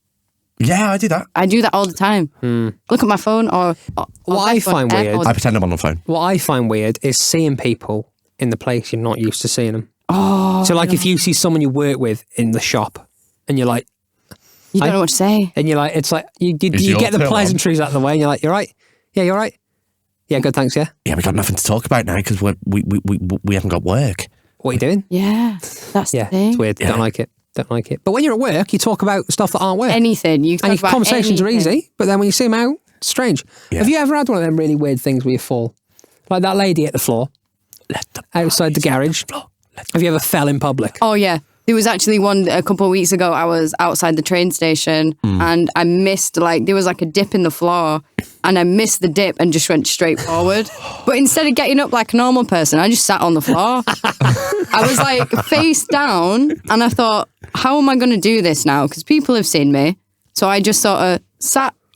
Yeah, I do that. I do that all the time. Look at my phone or What I find weird- AirPods. I pretend I'm on the phone. What I find weird is seeing people in the place you're not used to seeing them. Oh. So, like, if you see someone you work with in the shop and you're like, You don't know what to say. and you're like, it's like, you Is your get the pill on? pleasantries out of the way and you're like, "You're right. Yeah, you're right. Yeah, good, thanks, yeah. Yeah, we got nothing to talk about now because we haven't got work. What are you doing?" Yeah, that's Yeah, the thing. it's weird. Yeah. Don't like it. Don't like it. But when you're at work, you talk about stuff that aren't work. Anything. You and talk your about conversations are anything. easy, but then when you see them out, it's strange. Yeah. Have you ever had one of them really weird things where you fall? Like that lady at the floor, outside the garage. Have you ever fell in public? Oh yeah. There was actually one a couple of weeks ago. I was outside the train station and I missed there was like a dip in the floor and I missed the dip and just went straight forward. But instead of getting up like a normal person, I just sat on the floor. I was like face down and I thought, how am I going to do this now? Because people have seen me. So I just sort of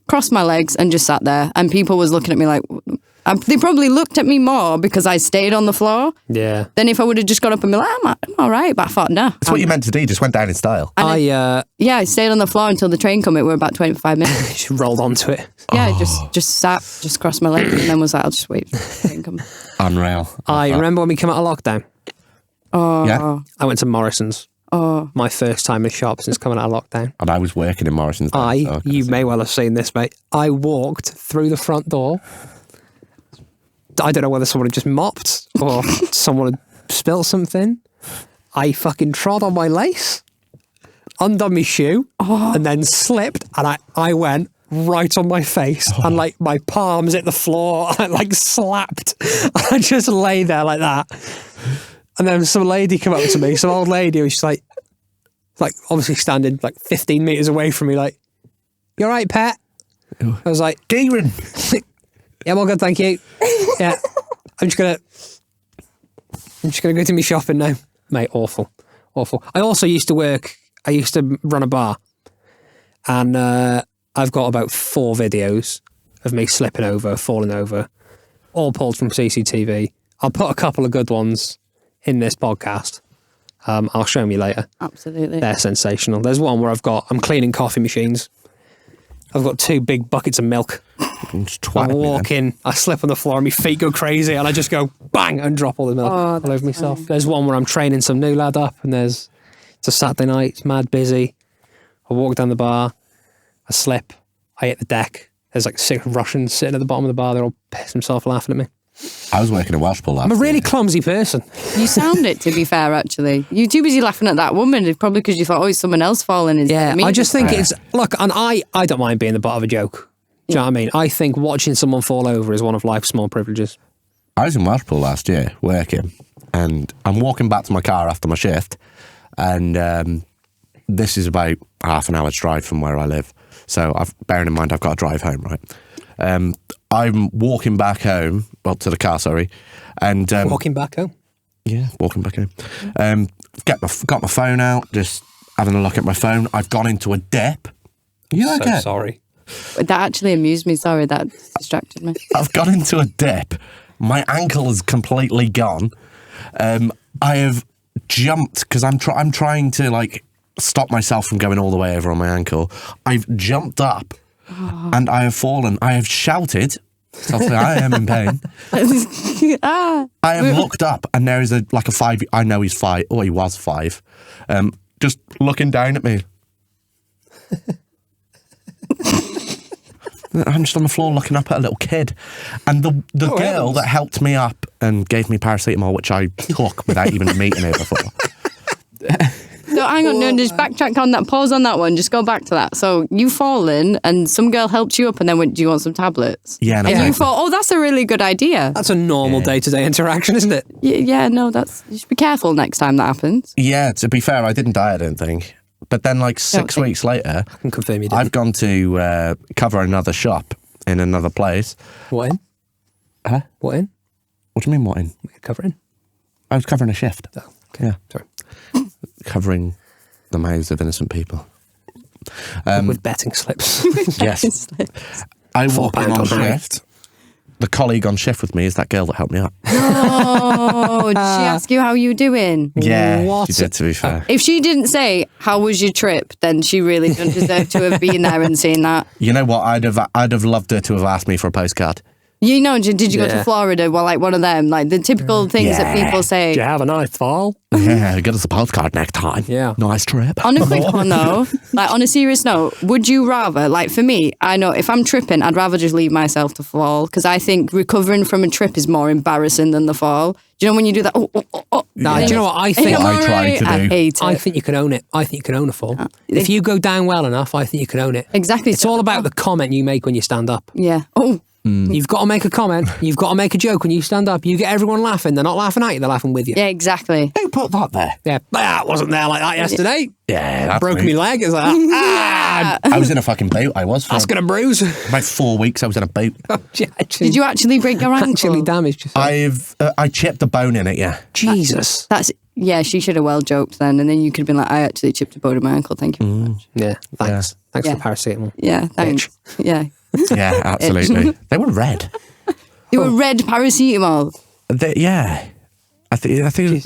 crossed my legs and just sat there. And people was looking at me like, they probably looked at me more because I stayed on the floor Yeah. than if I would have just got up and been like, I'm all right. But I thought, no. That's what you meant to do. You just went down in style. I Yeah, I stayed on the floor until the train come. It were about 25 minutes. just rolled onto it. Yeah, just sat, just crossed my legs, and then was like, I'll just wait for the train come. Unreal. I remember when we came out of lockdown, Oh, Yeah. I went to Morrison's. oh, My first time in the shop since coming out of lockdown. And I was working in Morrison's. then, so You may well have seen this, mate. I walked through the front door. I don't know whether someone had just mopped or someone had spilled something. I fucking trod on my lace, undone my shoe, and then slipped, and I went right on my face, and like my palms hit the floor, I like slapped. I just lay there like that. And then some lady came up to me, some old lady, who was just like obviously standing like 15 meters away from me, like, "You all right, pet?" I was like, Kieran. "Yeah, I'm all good, thank you. Yeah, I'm just gonna go do my shopping now." Mate, awful. I also used to run a bar, and I've got about 4 videos of me slipping over, falling over, all pulled from CCTV. I'll put a couple of good ones in this podcast. I'll show them you later. absolutely. They're sensational. There's one where I'm cleaning coffee machines. I've got 2 big buckets of milk. I walk in, I slip on the floor, and my feet go crazy, and I just go bang and drop all the milk all over myself. There's one where I'm training some new lad up, and it's a Saturday night, it's mad busy. I walk down the bar, I slip, I hit the deck. There's like 6 Russians sitting at the bottom of the bar. They're all pissed themselves laughing at me. I was working in Welsh Pool last I'm a really year. clumsy person. You sound it, to be fair, actually. You're too busy laughing at that woman, probably because you thought, oh, it's someone else falling. Yeah, I just think it's... Look, and I don't mind being the butt of a joke. Do you know what I mean? I think watching someone fall over is one of life's small privileges. I was in Welsh Pool last year working, and I'm walking back to my car after my shift, and this is about half an hour's drive from where I live. So bearing in mind I've got to drive home, right? I'm walking back home, well, to the car, sorry, and Walking back home. yeah, walking back home. Got my phone out, just having a look at my phone. I've gone into a dip. You okay? So sorry. That actually amused me. Sorry, that distracted me. I've gone into a dip. My ankle is completely gone. I have jumped because I'm trying to like stop myself from going all the way over on my ankle. I've jumped up and I have fallen. I have shouted So I am in pain. I have looked up and there is a 5. I know he's 5, or he was 5. Just looking down at me. I'm just on the floor looking up at a little kid. And the girl that helped me up and gave me paracetamol, which I took without even meeting her before. So hang on, no, just backtrack on that. Pause on that one. Just go back to that. So you've fallen and some girl helped you up and then went, do you want some tablets? Yeah. And you thought, oh, that's a really good idea. That's a normal day-to-day interaction, isn't it? Yeah, no, you should be careful next time that happens. Yeah, to be fair, I didn't die, I don't think. But then 6 weeks later, I can confirm you didn't. I've gone to cover another shop in another place. What in? Huh? What in? What do you mean, what in? What are you covering? I was covering a shift. Oh, okay. Yeah. Sorry. Covering the mouths of innocent people. With betting slips. Yes. I walk in on shift. The colleague on shift with me is that girl that helped me up. Oh, did she ask you how you doing? Yeah, What? she did, to be fair. If she didn't say, how was your trip, then she really doesn't deserve to have been there and seen that. You know what? I'd have loved her to have asked me for a postcard. You know, did you go Yeah. to Florida? Well, one of them, the typical things that people say. Do you have a nice fall? Yeah, get us a postcard next time. Yeah. Nice trip. On a quick one though, on a serious note, would you rather, for me, I know if I'm tripping, I'd rather just leave myself to fall because I think recovering from a trip is more embarrassing than the fall. Do you know when you do that? No, do you know what I think? What I tried to I do. hate it. I think you can own it. I think you can own a fall. If you go down well enough, I think you can own it. Exactly. It's all about the comment you make when you stand up. Yeah. Oh. You've got to make a comment. You've got to make a joke when you stand up. You get everyone laughing. They're not laughing at you. They're laughing with you. Yeah, exactly. Who put that there? Yeah. That wasn't there like that yesterday. Yeah, that's Broke me. me leg. It's like, ah, I was in a fucking boot. I was. For that's going to bruise. about 4 weeks I was in a boot. Did you actually break your ankle? actually damaged yourself? I chipped a bone in it, yeah. Jesus. Yeah, she should have well joked then, and then you could have been like, I actually chipped a bone in my ankle. Thank you very much. Yeah. Thanks. Thanks Yeah. for paracetamol. Yeah, thanks. Yeah. Yeah, absolutely. They were red. They were red paracetamol. Yeah. I think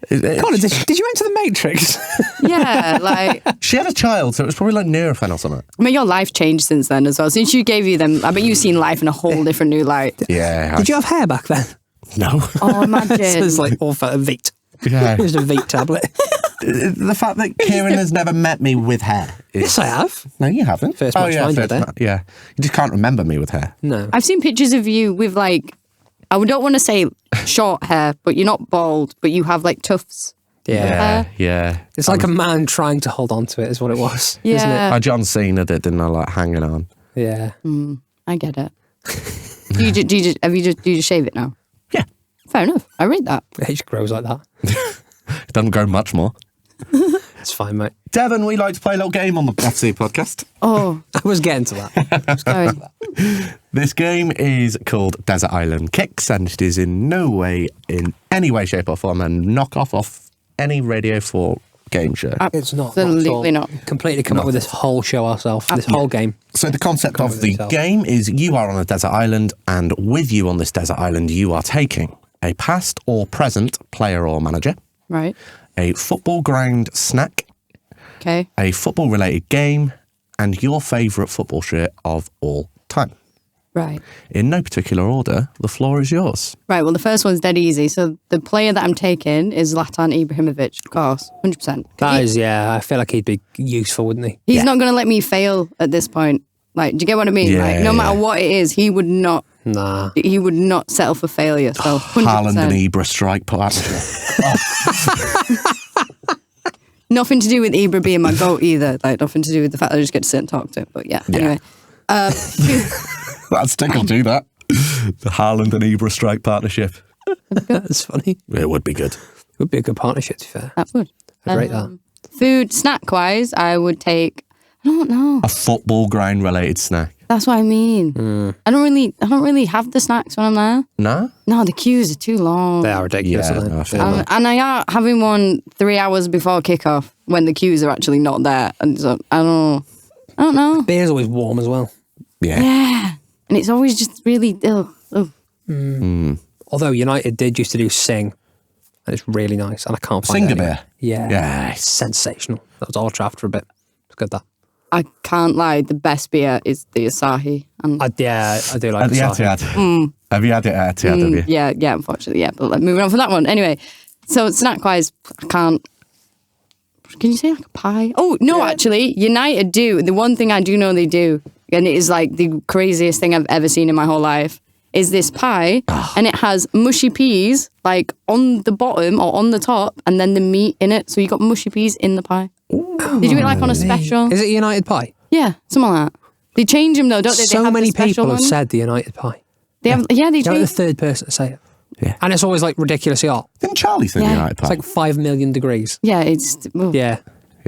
Colin, did you enter the Matrix? Yeah, she had a child, so it was probably like Nurofen or something. I mean, your life changed since then as well. Since you gave you them, I bet you've seen life in a whole different new light. Yeah. Did you have hair back then? No. Oh, imagine. So it's like all for a Veet. Yeah. It was a Veet tablet. The fact that Kieran has never met me with hair. Yes, I have. No, you haven't. First match yeah, find you first there. yeah. You just can't remember me with hair. No. I've seen pictures of you with I don't want to say short hair, but you're not bald, but you have tufts. Yeah. Yeah. It's like a man trying to hold on to it is what it was, isn't Yeah. it? John Cena did, didn't I, hanging on. Yeah. I get it. Do you just shave it now? Yeah. Fair enough. I read that. It just grows like that. It doesn't grow much more. It's fine, mate. Devon, we like to play a little game on the FC podcast. Oh, I was getting to that. sorry. This game is called Desert Island Kicks, and it is in any way, shape or form, a knockoff off any Radio 4 game show. It's not. Absolutely not. not. Completely come up with this whole show ourselves. This whole game. So the concept Come of with the yourself. game is you are on a desert island, and with you on this desert island, you are taking a past or present player or manager, Right. a football ground snack, Okay. a football-related game, and your favourite football shirt of all time. Right. In no particular order, the floor is yours. Right. Well, the first one's dead easy. So the player that I'm taking is Zlatan Ibrahimovic, of course, 100%. That is, yeah. I feel like he'd be useful, wouldn't he? He's not going to let me fail at this point. Do you get what I mean? Yeah, no matter yeah. what it is, he would not. Nah. He would not settle for failure. So 100%. Haaland and Ibra strike partnership. Nothing to do with Ibra being my goat either. Nothing to do with the fact that I just get to sit and talk to him. But yeah. Anyway. That's tickled you, that. The Haaland and Ibra strike partnership. That's funny. It would be good. It would be a good partnership, to be fair. That would. I'd rate that. Food, snack-wise, I would take. I don't know. A football ground related snack. That's what I mean. I don't really have the snacks when I'm there. No? No, the queues are too long. They are ridiculous, Yeah, aren't they? no, I feel that. And I are having one 3 hours before kickoff when the queues are actually not there. And so I don't know. Beer's always warm as well. Yeah. Yeah. And it's always just really Although United used to do Sing, and it's really nice, and I can't find it Singer anywhere. beer. Yeah. Yeah. It's sensational. That was Old Trafford for a bit. It's good, that. I can't lie, the best beer is the Asahi. And I do like At the Asahi. Etihad. Have you had it at Etihad, have you? yeah, unfortunately, yeah. But moving on from that one. Anyway, so snack-wise, I can't... Can you say like a pie? Oh, no, actually, United do. The one thing I do know they do, and it is like the craziest thing I've ever seen in my whole life, is this pie, and it has mushy peas, like, on the bottom or on the top, and then the meat in it. So you got mushy peas in the pie. They do it like on a special. Is it United Pie? Yeah, something like that. They change them though, don't they? They So have many the special people have one. said the United Pie. They have, yeah, they You're like the change. third person to say it. Yeah. And it's always like ridiculously hot. Didn't Charlie say Yeah. United Pie? It's like 5 million degrees. Yeah, it's well, Yeah.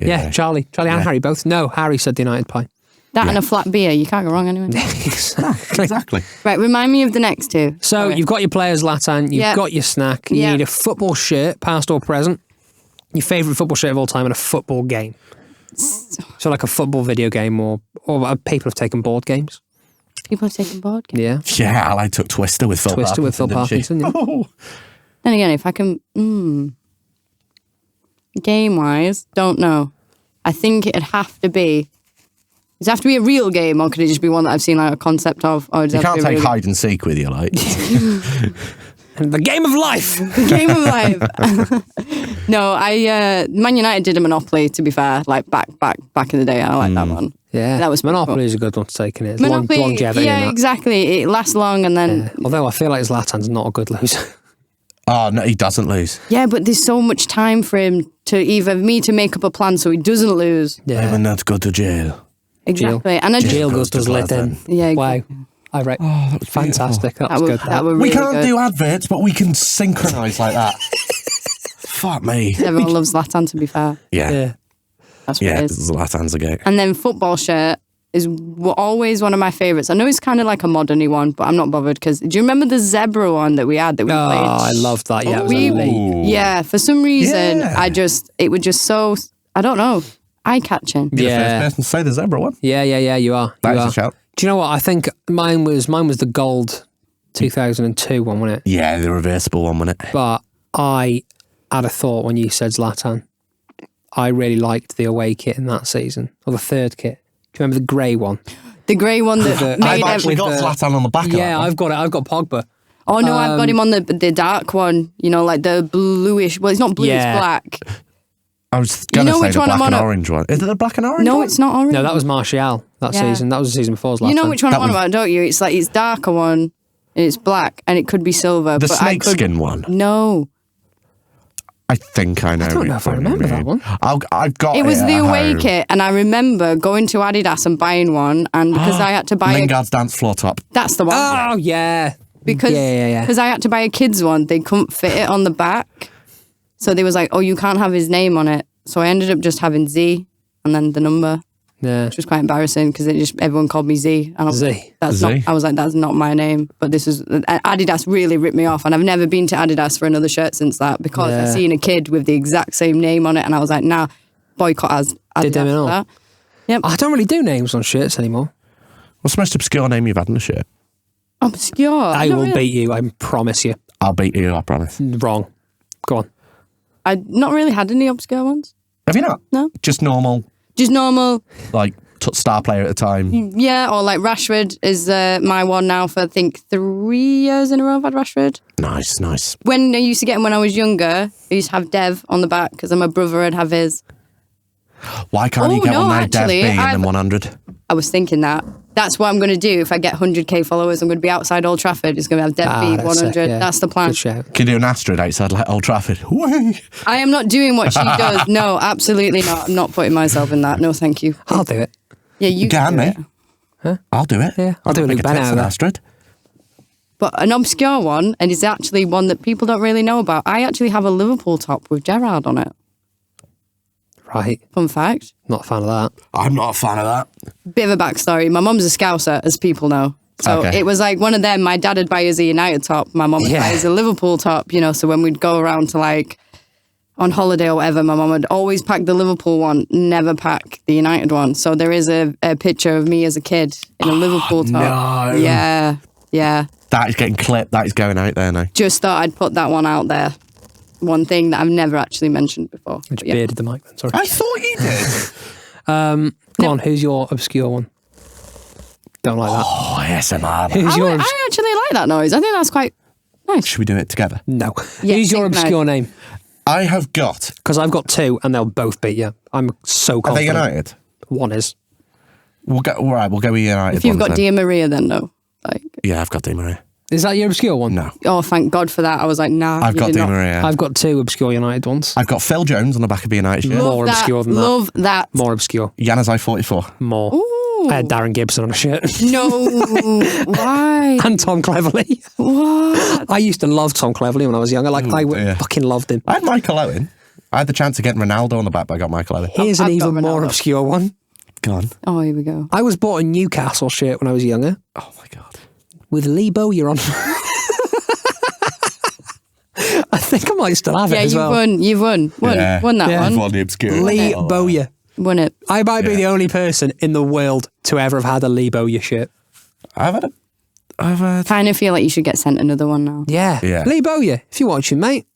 Yeah, Charlie and Harry both. No, Harry said the United Pie. that and a flat beer. You can't go wrong anyway. Exactly. Right, remind me of the next two. So Sorry. you've got your players, Latan. You've Yep. got your snack. You Yep. need a football shirt, past or present. Your favourite football shirt of all time and a football game. So like a football video game or people have taken board games. People have taken board games. Yeah. Yeah, I took Twister with Phil Twister with Phil Parkinson, didn't Parkinson. Yeah. Then again, if I can, game wise, don't know. I think it'd have to be. Does it have to be a real game, or could it just be one that I've seen like a concept of? Or does You it have can't to be a take real hide and seek with you, like. And the game of life. game of life? No, Man United did a Monopoly. To be fair, like back in the day, I like that one. Yeah. That was Monopoly is a good one to take in it. Monopoly, Longevity yeah, in that. exactly. It lasts long, and then Although I feel like Zlatan's not a good loser. Oh, no, he doesn't lose. yeah, but there's so much time for him to make up a plan so he doesn't lose. Yeah. When not go to jail. Exactly, and I just Jail goes goes to does lit in. Glasgow. Yeah, Wow. exactly. I right. Oh, was fantastic. That was good. That were We really can't good. do adverts, but we can synchronise like that. Fuck me. Everyone loves Zlatan, to be fair. Yeah. Yeah. That's what Yeah, it is. Zlatan's a game. And then football shirt is always one of my favourites. I know it's kind of like a modern-y one, but I'm not bothered because do you remember the zebra one that we had that we Oh, played? I loved that. Yeah, it was We- elite. Yeah, for some reason, Yeah. it was just so, I don't know, eye-catching. You're the Yeah. first person to say the zebra one. Yeah, you are. That You is a are. shout. Do you know what? I think mine was the gold 2002 one, wasn't it? Yeah, the reversible one, wasn't it? But I had a thought when you said Zlatan. I really liked the away kit in that season, or the third kit. Do you remember the grey one? The grey one that The- made I've actually got Zlatan on the back of Yeah, that one. I've got it. I've got Pogba. Oh no, I've got him on the dark one. You know, like the bluish. Well, it's not blue, Yeah. it's black. I was going to know say which the one I'm black and on? orange one. Is it the black and orange No, one? it's not orange. No, that was Martial that Yeah. season. That was the season before Zlatan. You know which one That I'm on was- about, don't you? It's like it's darker one, and it's black, and it could be silver. The but I could, snakeskin one. No, I think I know. I don't know which if I one remember you that mean. one. I've got it. it was the at away home. kit, and I remember going to Adidas and buying one, and because I had to buy Lingard's dance floor top. that's the one. Oh yeah. because yeah. because I had to buy a kids one, they couldn't fit it on the back, so they was like, "Oh, you can't have his name on it." So I ended up just having Z and then the number, Yeah. which was quite embarrassing because everyone called me Z, and I was Z. like, "That's Z. not." I was like, "That's not my name." But this is Adidas really ripped me off, and I've never been to Adidas for another shirt since that because I Yeah. seen a kid with the exact same name on it, and I was like, "Nah, boycott as Adidas." Did them in for all? that. Yep. I don't really do names on shirts anymore. What's the most obscure name you've had in a shirt? Obscure. I Not will really. beat you. I promise you. I'll beat you, I promise. Wrong. Go on. I've not really had any obscure ones. Have you not? No. Just normal, Just normal. like, star player at the time. Yeah, or like Rashford is my one now for I think 3 years in a row I've had Rashford. Nice, nice. When I used to get him when I was younger, I used to have Dev on the back because my brother would have his. Why can't you Oh, get no, one now, Dev actually, B, and then I've- 100? I was thinking that. That's what I'm going to do if I get 100k followers. I'm going to be outside Old Trafford. It's going to have Dev B that's 100. sick, yeah. That's the plan. Good shout. Can you do an Astrid outside like Old Trafford? Way. I am not doing what she does. No, absolutely not. I'm not putting myself in that. No, thank you. I'll do it. Yeah, you Can, do mate. it. I'll do it. Yeah, I'll do I'll a make Luke a Ben text out on of that. Astrid. But an obscure one, and it's actually one that people don't really know about. I actually have a Liverpool top with Gerrard on it. Right. Fun fact. Not a fan of that. I'm not a fan of that. Bit of a backstory. My mum's a Scouser, as people know. So Okay. it was like one of them. My dad would buy us a United top. My mum would buy us a Liverpool top, you know. So when we'd go around to like on holiday or whatever, my mum would always pack the Liverpool one, never pack the United one. So there is a picture of me as a kid in a Liverpool top. no. Yeah. Yeah. That is getting clipped. That is going out there now. Just thought I'd put that one out there. One thing that I've never actually mentioned before. Which But yeah. bearded the mic then, sorry. I thought you did. Go on, who's your obscure one? Don't like that. Oh, ASMR. Who's your I actually like that noise. I think that's quite nice. Should we do it together? No. Yeah, Who's your synchronize. obscure name? I have got. Because I've got two and they'll both beat you. I'm so Are they confident. United? One is. We'll go. All right, we'll go with United. If you've ones got then. Di Maria, then no. Like, Yeah, I've got Di Maria. Is that your obscure one? No, oh, thank God for that. I was like, nah. I've you got did Di not. Maria. I've got two obscure United ones. I've got Phil Jones on the back of a United shirt. More Love obscure than that. Love that. More obscure. Januzaj 44. More. Ooh. I had Darren Gibson on a shirt. No. Why? And Tom Cleverley. What? I used to love Tom Cleverley when I was younger. Like, I dear. fucking loved him. I had Michael Owen. I had the chance of getting Ronaldo on the back, but I got Michael Owen. Here's an I've got even more Ronaldo. obscure one. Go on. Oh, here we go. I was bought a Newcastle shirt when I was younger Oh my god. with Lee Bowyer on. I think I might still have it Yeah, as you've well. won. You've won. Won that Yeah. one. Won the obscure. Lee Oh, Bowyer. Won it. I might be Yeah. the only person in the world to ever have had a Lee Bowyer shirt. I've had. Kind of feel like you should get sent another one now. Yeah. Yeah. Lee Bowyer, if you're watching, mate,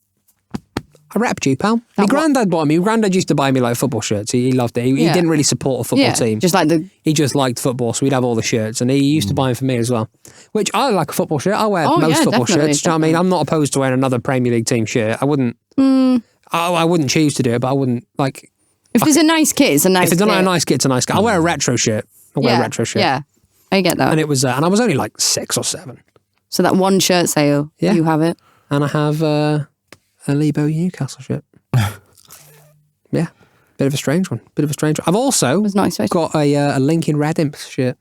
I repped you, pal. My That granddad bought me. My granddad used to buy me like football shirts. He loved it. He Yeah. didn't really support a football Yeah, team. just like the. He just liked football, so we'd have all the shirts, and he used to buy them for me as well. Which I like a football shirt. I wear Oh, most yeah, football definitely, shirts. Do you know what I mean? I'm not opposed to wearing another Premier League team shirt. I wouldn't. I wouldn't choose to do it, but I wouldn't like. If there's a nice kit, it's a nice. If it's kit. not a nice kit, it's a nice kit. I'll wear a retro shirt. I'll wear a retro shirt. Yeah, I get that. And it was, and I was only like 6 or 7. So that one shirt sale, Yeah. you have it. And I have a Lee Bowyer Newcastle shirt. Yeah, bit of a strange one. I've also Was not expecting. got a Lincoln Red Imps shirt.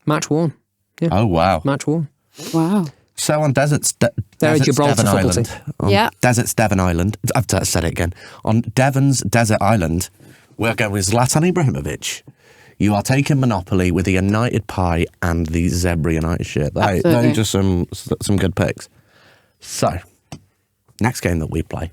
Match worn. Yeah, Oh wow. match worn. Wow. So on Desert's Gibraltar Devon football Island. On Yeah. Desert's Devon Island. I've said it again. On Devon's Desert Island, we're going with Zlatan Ibrahimovic. You are taking Monopoly with the United pie and the Zebra United shirt. Those Absolutely. are just some good picks. So, next game that we play.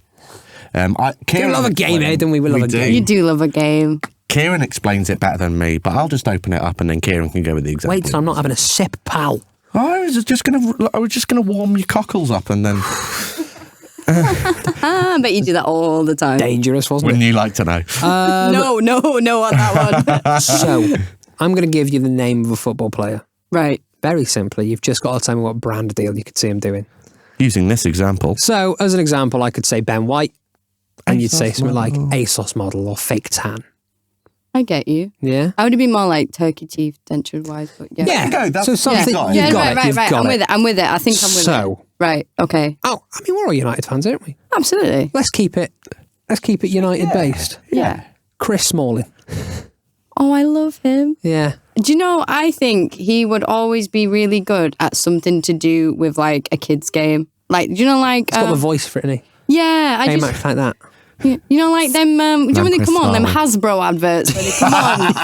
Kieran love a game, explains- Ed, and we will love a game. You do love a game. Kieran explains it better than me, but I'll just open it up and then Kieran can go with the example. Wait till I'm not having a sip, pal. I was just gonna warm your cockles up and then I bet you do that all the time. Dangerous, wasn't wouldn't it? you like to know? No on that one. So, I'm going to give you the name of a football player. Right. Very simply, you've just got to tell me what brand deal you could see him doing. Using this example. So, as an example, I could say Ben White, and you'd say ASOS something like model. ASOS model or fake tan. I get you. Yeah? I would have been more like turkey teeth, denture wise, but yeah. Yeah. you go, that's- So you've something got it. you've Yeah, got it. You've right. got I'm it. with it. I'm with it. I think I'm with it. So, Right. Okay. oh, I mean, we're all United fans, aren't we? Absolutely. Let's keep it United based. Yeah. Chris Smalling. Oh, I love him. Yeah. Do you know, I think he would always be really good at something to do with like a kid's game. Like, do you know, like. He's got the voice for it, isn't yeah, I he? Hey, just. Max, like that. You know, like them, do you know when they Chris come on, them Smalling. Hasbro adverts where they come on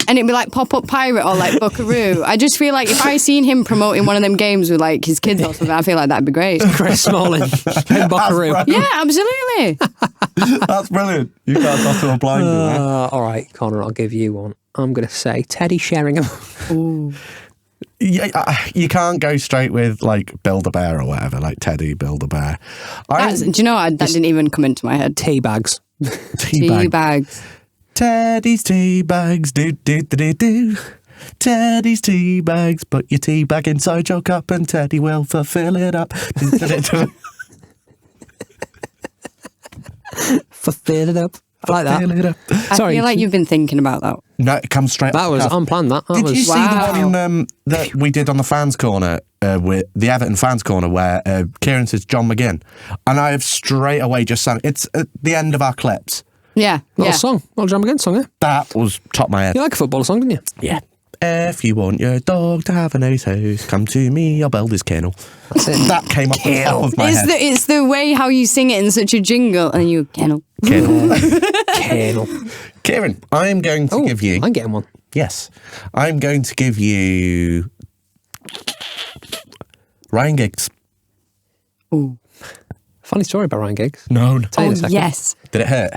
and it'd be like Pop-Up Pirate or like Buckaroo. I just feel like if I seen him promoting one of them games with like his kids or something, I feel like that'd be great. Chris Smalling. Ben Buckaroo. Yeah, absolutely. That's brilliant. You can't talk to a blind man. All right, Connor, I'll give you one. I'm going to say Teddy Sheringham. Yeah, you can't go straight with like Build-A-Bear or whatever, like Teddy Build-A-Bear. Do you know, that didn't even come into my head. Tea bags. Tea bags. Teddy's tea bags, do. Teddy's tea bags, put your tea bag inside your cup and Teddy will fulfill it up. Fulfill it up. I like Fill that. it up. I Sorry. feel like you've been thinking about that. No, it comes straight That off was the cuff. unplanned, that. Did you see Wow. the one that we did on the fans corner with the Everton fans corner where Kieran says John McGinn, and I have straight away just sang. It's at the end of our clips. Yeah. Little Yeah. song. Little John McGinn song, yeah? That was top of my head. You like a football song, didn't you? Yeah. If you want your dog to have a nose hose, come to me, I'll build his kennel. That's it. That came up the top of my head. It's the way how you sing it in such a jingle and you kennel. Kennel. Kennel. Kieran, I am going to give you... I'm getting one. Yes. I'm going to give you... Ryan Giggs. Ooh. Funny story about Ryan Giggs. No. Tell you in a second. Yes. Did it hurt?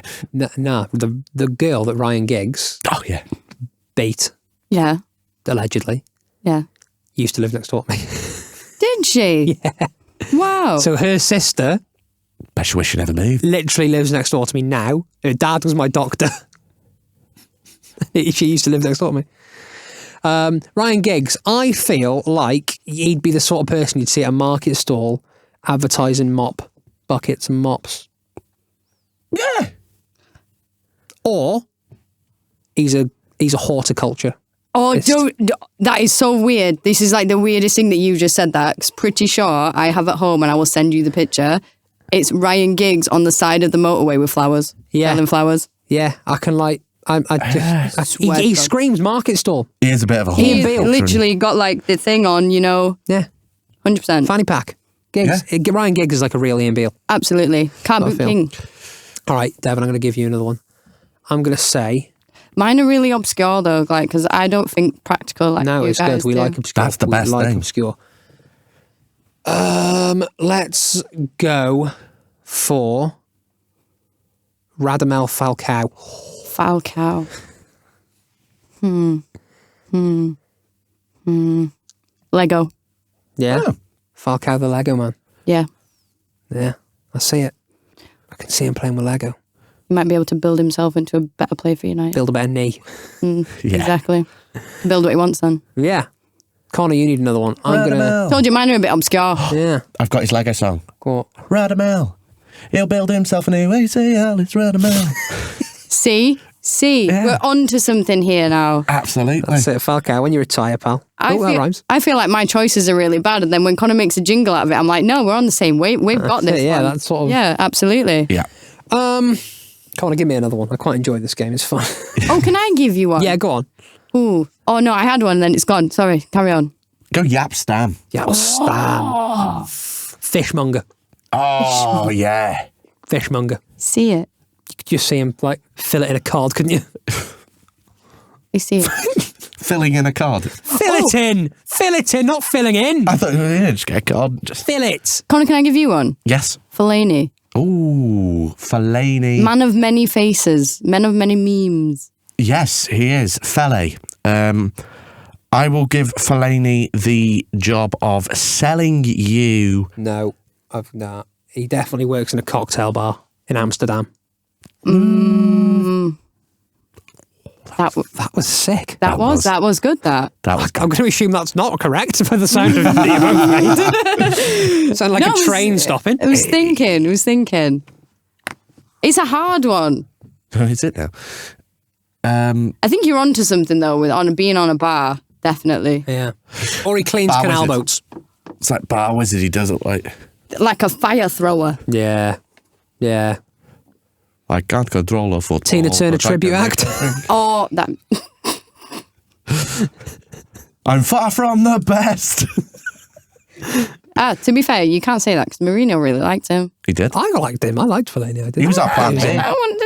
Nah, the girl that Ryan Giggs Oh, yeah. beat, Yeah. allegedly, Yeah. used to live next door to me. Did she? Yeah. Wow. So her sister Best wish you never moved. literally lives next door to me now. Her dad was my doctor. She used to live next door to me. Ryan Giggs, I feel like he'd be the sort of person you'd see at a market stall advertising mop buckets and mops. Yeah. Or he's a horticulture. Oh, that is so weird. This is like the weirdest thing that you just said that. 'Cause pretty sure I have at home and I will send you the picture. It's Ryan Giggs on the side of the motorway with flowers. Yeah. Selling flowers. Yeah, I can like... he screams market stall. He is a bit of a He's horticulture. literally got like the thing on, you know. Yeah. 100%. Fanny pack. Giggs. Ryan Giggs is like a real Ian Beale. Absolutely. Car boot feel. king. All right, Devon, I'm going to give you another one. I'm going to say... Mine are really obscure though, like, because I don't think practical like No, you it's guys good. We do. like obscure. That's the best we like thing. obscure. Let's go for Radamel Falcao. Falcao. Lego. Yeah. Oh. Falcao the Lego man. Yeah. Yeah. I see it. I can see him playing with Lego. He might be able to build himself into a better player for United. Build a better knee. Yeah. Exactly. Build what he wants then. Yeah. Connor, you need another one. I'm going to... Radamel. Told you mine are a bit obscure. Yeah. I've got his Lego song. Go on. Radamel. He'll build himself a new ACL. It's Radamel. See, Yeah. we're on to something here now. Absolutely. That's it, Falcao. When you retire, pal. That rhymes. I feel like my choices are really bad, and then when Connor makes a jingle out of it, I'm like, no, we're on the same wave. We've got That's this. it, yeah, one. that's sort of... Yeah, absolutely. Yeah. Connor, give me another one. I quite enjoy this game. It's fun. Oh, can I give you one? Yeah, go on. Ooh. Oh no, I had one, then it's gone. Sorry, carry on. Go Yap Stam. Yeah, Stan. Fishmonger. Oh, yeah. Fishmonger. See it. You could just see him, like, fill it in a card, couldn't you? You see it. Filling in a card. Fill it in! Fill it in, not filling in! I thought, yeah, just get a card. Just... Fill it! Connor, can I give you one? Yes. Fellaini. Ooh, Fellaini. Man of many faces. Men of many memes. Yes, he is. Fele. I will give Fellaini the job of selling you. No, I've not. He definitely works in a cocktail bar in Amsterdam. That was sick. That was good, that. That was I'm going to assume that's not correct by the sound of it that you both made. Sound like No, a train stopping. I was thinking. It's a hard one. Is it now? I think you're onto something, though, with being on a bar. Definitely. Yeah. Or he cleans Bar canal wizard. boats. It's like Bar Wizard. He does it like Like a fire thrower. Yeah. Yeah. I can't control a football. Tina Turner but I tribute can act. Oh, that. I'm far from the best. To be fair, you can't say that because Mourinho really liked him. He did. I liked him. I liked Fellaini. I did. He was our plan B.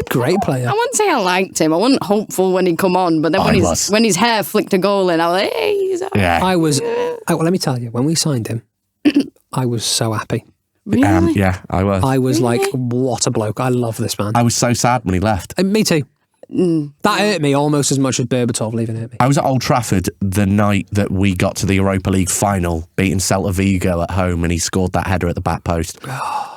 Great player. I wouldn't say I liked him. I wasn't hopeful when he'd come on, but then when his hair flicked a goal in, I was like, hey, he's out. Yeah. Well, let me tell you, when we signed him, I was so happy. Really? Yeah, I was. I was like, what a bloke. I love this man. I was so sad when he left. Me too. That hurt me almost as much as Berbatov leaving hurt me. I was at Old Trafford the night that we got to the Europa League final, beating Celta Vigo at home, and he scored that header at the back post.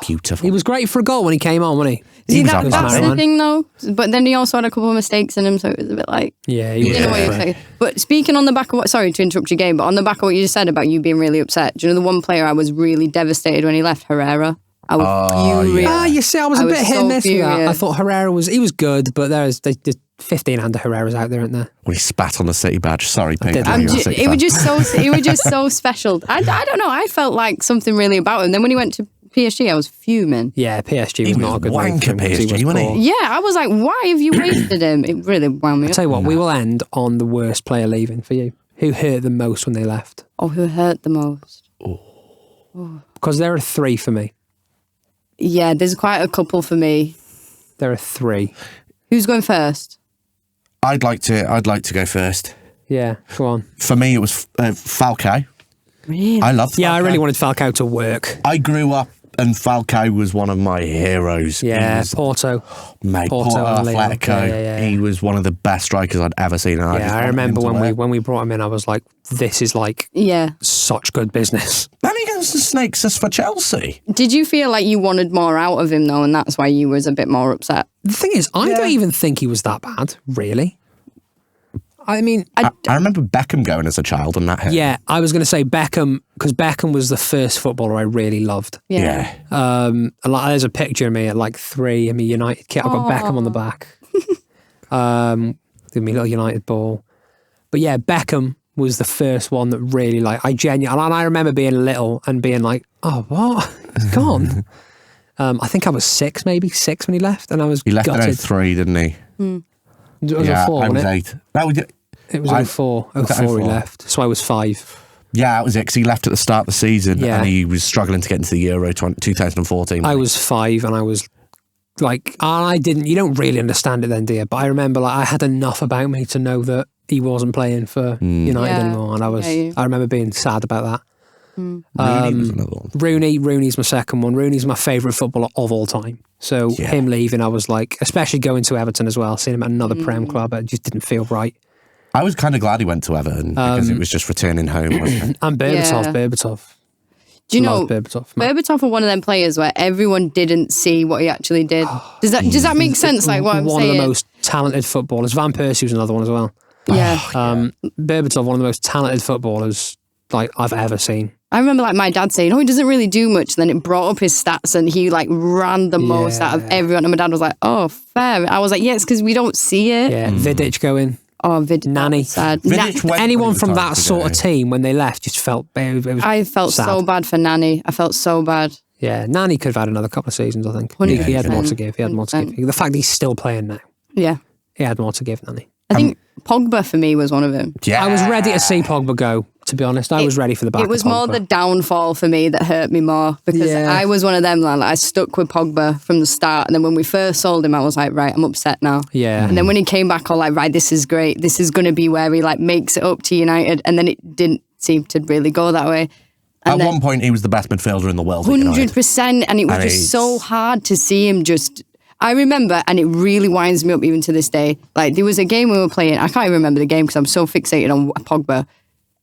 Beautiful. He was great for a goal when he came on, wasn't he? See, was our that's plan, the man. thing, though. But then he also had a couple of mistakes in him, so it was a bit like... Yeah, he was You know what you're great. saying. But speaking on the back of what... Sorry to interrupt your game, but on the back of what you just said about you being really upset, do you know the one player I was really devastated when he left? Herrera. I was furious. Ah, you see, I was a I bit was hit and so miss with that. furious. I thought Herrera was good, but there's 15-hander Herreras out there, aren't there? When he spat on the City badge. Sorry, Peter. did. you're a City It was fan. just so special. I don't know. I felt like something really about him. Then when he went to PSG, I was fuming. Yeah, PSG was He not a was good wank move for him at 'cause he PSG, was wasn't he? poor. Yeah, I was like, why have you wasted him? It really wound me I'll up. tell you what, we will end on the worst player leaving for you. Who hurt the most when they left? Oh, who hurt the most? Because there are 3 for me. Yeah, there's quite a couple for me. There are 3. Who's going first? I'd like to go first. Yeah, go on. For me, it was Falcao. Really? I loved Falcao. Yeah, I really wanted Falcao to work. I grew up and Falcao was one of my heroes. Yeah, He was, Porto. mate, Porto Porto and Leon. Atletico. Yeah. He was one of the best strikers I'd ever seen. And just Yeah, I wanted remember him to work. when we brought him in, I was like, this is like Yeah. such good business. Then he goes to snakes us for Chelsea. Did you feel like you wanted more out of him, though, and that's why you was a bit more upset? The thing is, I don't even think he was that bad, really. I mean, I remember Beckham going as a child, and that hurt. yeah, I was going to say Beckham, because Beckham was the first footballer I really loved. Yeah. And like, there's a picture of me at like 3 in my United kit. I've got Beckham on the back. Give me a little United ball. But yeah, Beckham was the first one that really, like, and I remember being little and being like, oh, what? He's gone. I think I was 6 when he left, and I was He left gutted. at 03, didn't he? It was Yeah, 04, I was wasn't 8. That was it. it was 04. Was that 04 he 04? left. So I was 5. Yeah, that was it, because he left at the start of the season, Yeah. and he was struggling to get into the Euro 2014. I was 5, and I was like, you don't really understand it then, do you? But I remember, like, I had enough about me to know that he wasn't playing for United Yeah. anymore, and I remember being sad about that. Rooney was another one. Rooney's my second one. Rooney's my favourite footballer of all time. So him leaving, I was like, especially going to Everton as well, seeing him at another Prem club, it just didn't feel right. I was kind of glad he went to Everton, because it was just returning home, wasn't it? And Berbatov. Do you know, Love Berbatov, man. Berbatov are one of them players where everyone didn't see what he actually did. Does that make sense? Like what I'm one saying? of the most talented footballers. Van Persie was another one as well. Yeah. Berbatov, one of the most talented footballers like I've ever seen. I remember like my dad saying, "Oh, he doesn't really do much." Then it brought up his stats, and he like ran the most out of everyone. And my dad was like, "Oh, fair." I was like, "Yeah, it's because we don't see it." Yeah, Vidic going. Oh, Vidic. Nani. Sad. Vidic went Anyone when he from was that told sort of to team when they left just felt. It was I felt sad. so bad for Nani. I felt so bad. Yeah, Nani could have had another couple of seasons. I think 100%. he had more to give. The fact he's still playing now, Yeah. he had more to give. Nani. I think Pogba for me was one of them. Yeah. I was ready to see Pogba go. To be honest, I was ready for the back. It was of Pogba. more the downfall for me that hurt me more because I was one of them. Like, I stuck with Pogba from the start, and then when we first sold him, I was like, right, I'm upset now. Yeah. And then when he came back, I was like, right, this is great. This is going to be where he like makes it up to United, and then it didn't seem to really go that way. At one point, he was the best midfielder in the world. at United. 100%, and it was just so hard to see him just. I remember, and it really winds me up even to this day. Like, there was a game we were playing. I can't even remember the game because I'm so fixated on Pogba.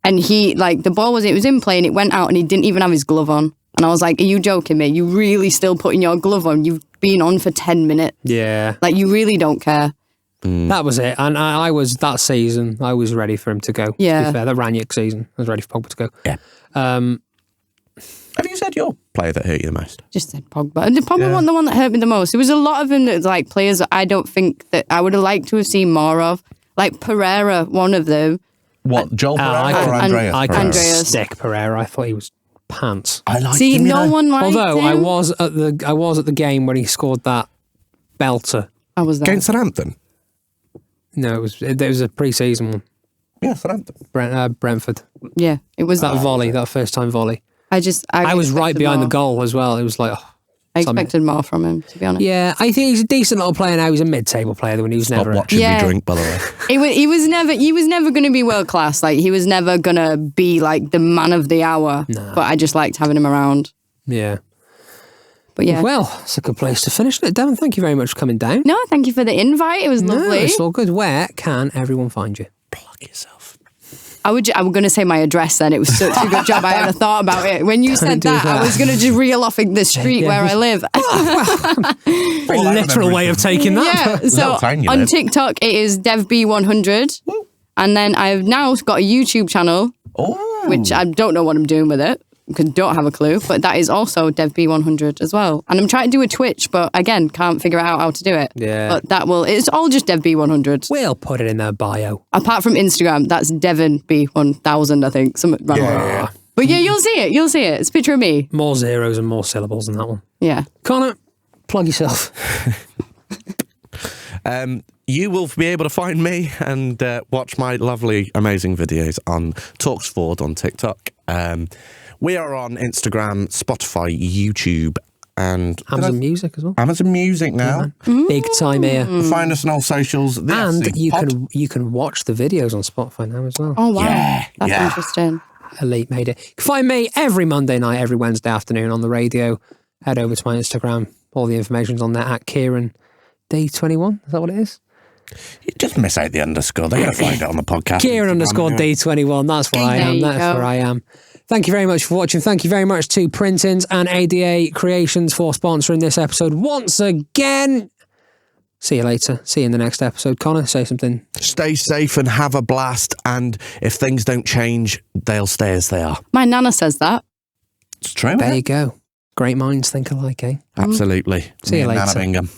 And he, like, the ball it was in play and it went out and he didn't even have his glove on. And I was like, are you joking me? You really still putting your glove on? You've been on for 10 minutes. Yeah. Like, you really don't care. That was it. And I was, that season, I was ready for him to go. Yeah. To be fair, the Ranić season, I was ready for Pogba to go. Yeah. Have you said your player that hurt you the most? Just said Pogba. And Pogba wasn't the one that hurt me the most. There was a lot of them that, like, players that I don't think that I would have liked to have seen more of. Like, Pereira, one of them. What, Joel Pereira or Andreas? I Pereira? couldn't Andreas. stick Pereira. I thought he was pants. I like See, him, no one liked Although him. I was at the game when he scored that belter. I was there. Against Southampton? No, it was a pre-season one. Yeah, Southampton. Brentford. Yeah, it was That volley, that first time volley. I was right expected behind more. the goal as well. It was like, I expected more from him, to be honest. yeah, I think he's a decent little player now. He's a mid-table player when he was Stop never. watching Yeah. me drink, by the way. He was never going to be world class. Like, he was never going to be like the man of the hour. But I just liked having him around. Yeah. But yeah. Well, it's a good place to finish it. Devon, thank you very much for coming down. No, thank you for the invite. It was No, lovely. it's all good. Where can everyone find you? Plug yourself. I was going to say my address then. It was such a good job I hadn't thought about it. When you said do that, that. I was going to just reel off the street Yeah. where I live. Very literal way of taking that. Yeah. So Little tiny on live. TikTok, it is DevB100. And then I've now got a YouTube channel, Oh. which I don't know what I'm doing with it. Because don't have a clue, but that is also DevB100 as well. And I'm trying to do a Twitch, but again, can't figure out how to do it. Yeah. But it's all just DevB100. We'll put it in their bio. Apart from Instagram, that's DevonB1000, I think. Some random. Yeah. But yeah, you'll see it. You'll see it. It's a picture of me. More zeros and more syllables in that one. Yeah. Connor, plug yourself. You will be able to find me and watch my lovely, amazing videos on TalksFord on TikTok. We are on Instagram, Spotify, YouTube, and Amazon Music as well. Amazon Music now. Big time here. Find us on all socials. The And FC you can watch the videos on Spotify now as well. Oh, wow. Yeah, That's yeah. interesting. Elite made it. You can find me every Monday night, every Wednesday afternoon on the radio. Head over to my Instagram. All the information's on there at Kieran D21. Is that what it is? You just miss out the underscore. They're going to find it on the podcast. Kieran _D21. That's where I There am. you That's go. where I am. Thank you very much for watching. Thank you very much to Printins and ADA Creations for sponsoring this episode once again. See you later. See you in the next episode. Connor, say something. Stay safe and have a blast. And if things don't change, they'll stay as they are. My nana says that. It's true. There you go. Great minds think alike, eh? Absolutely. See you Me and later. Nana Bingham.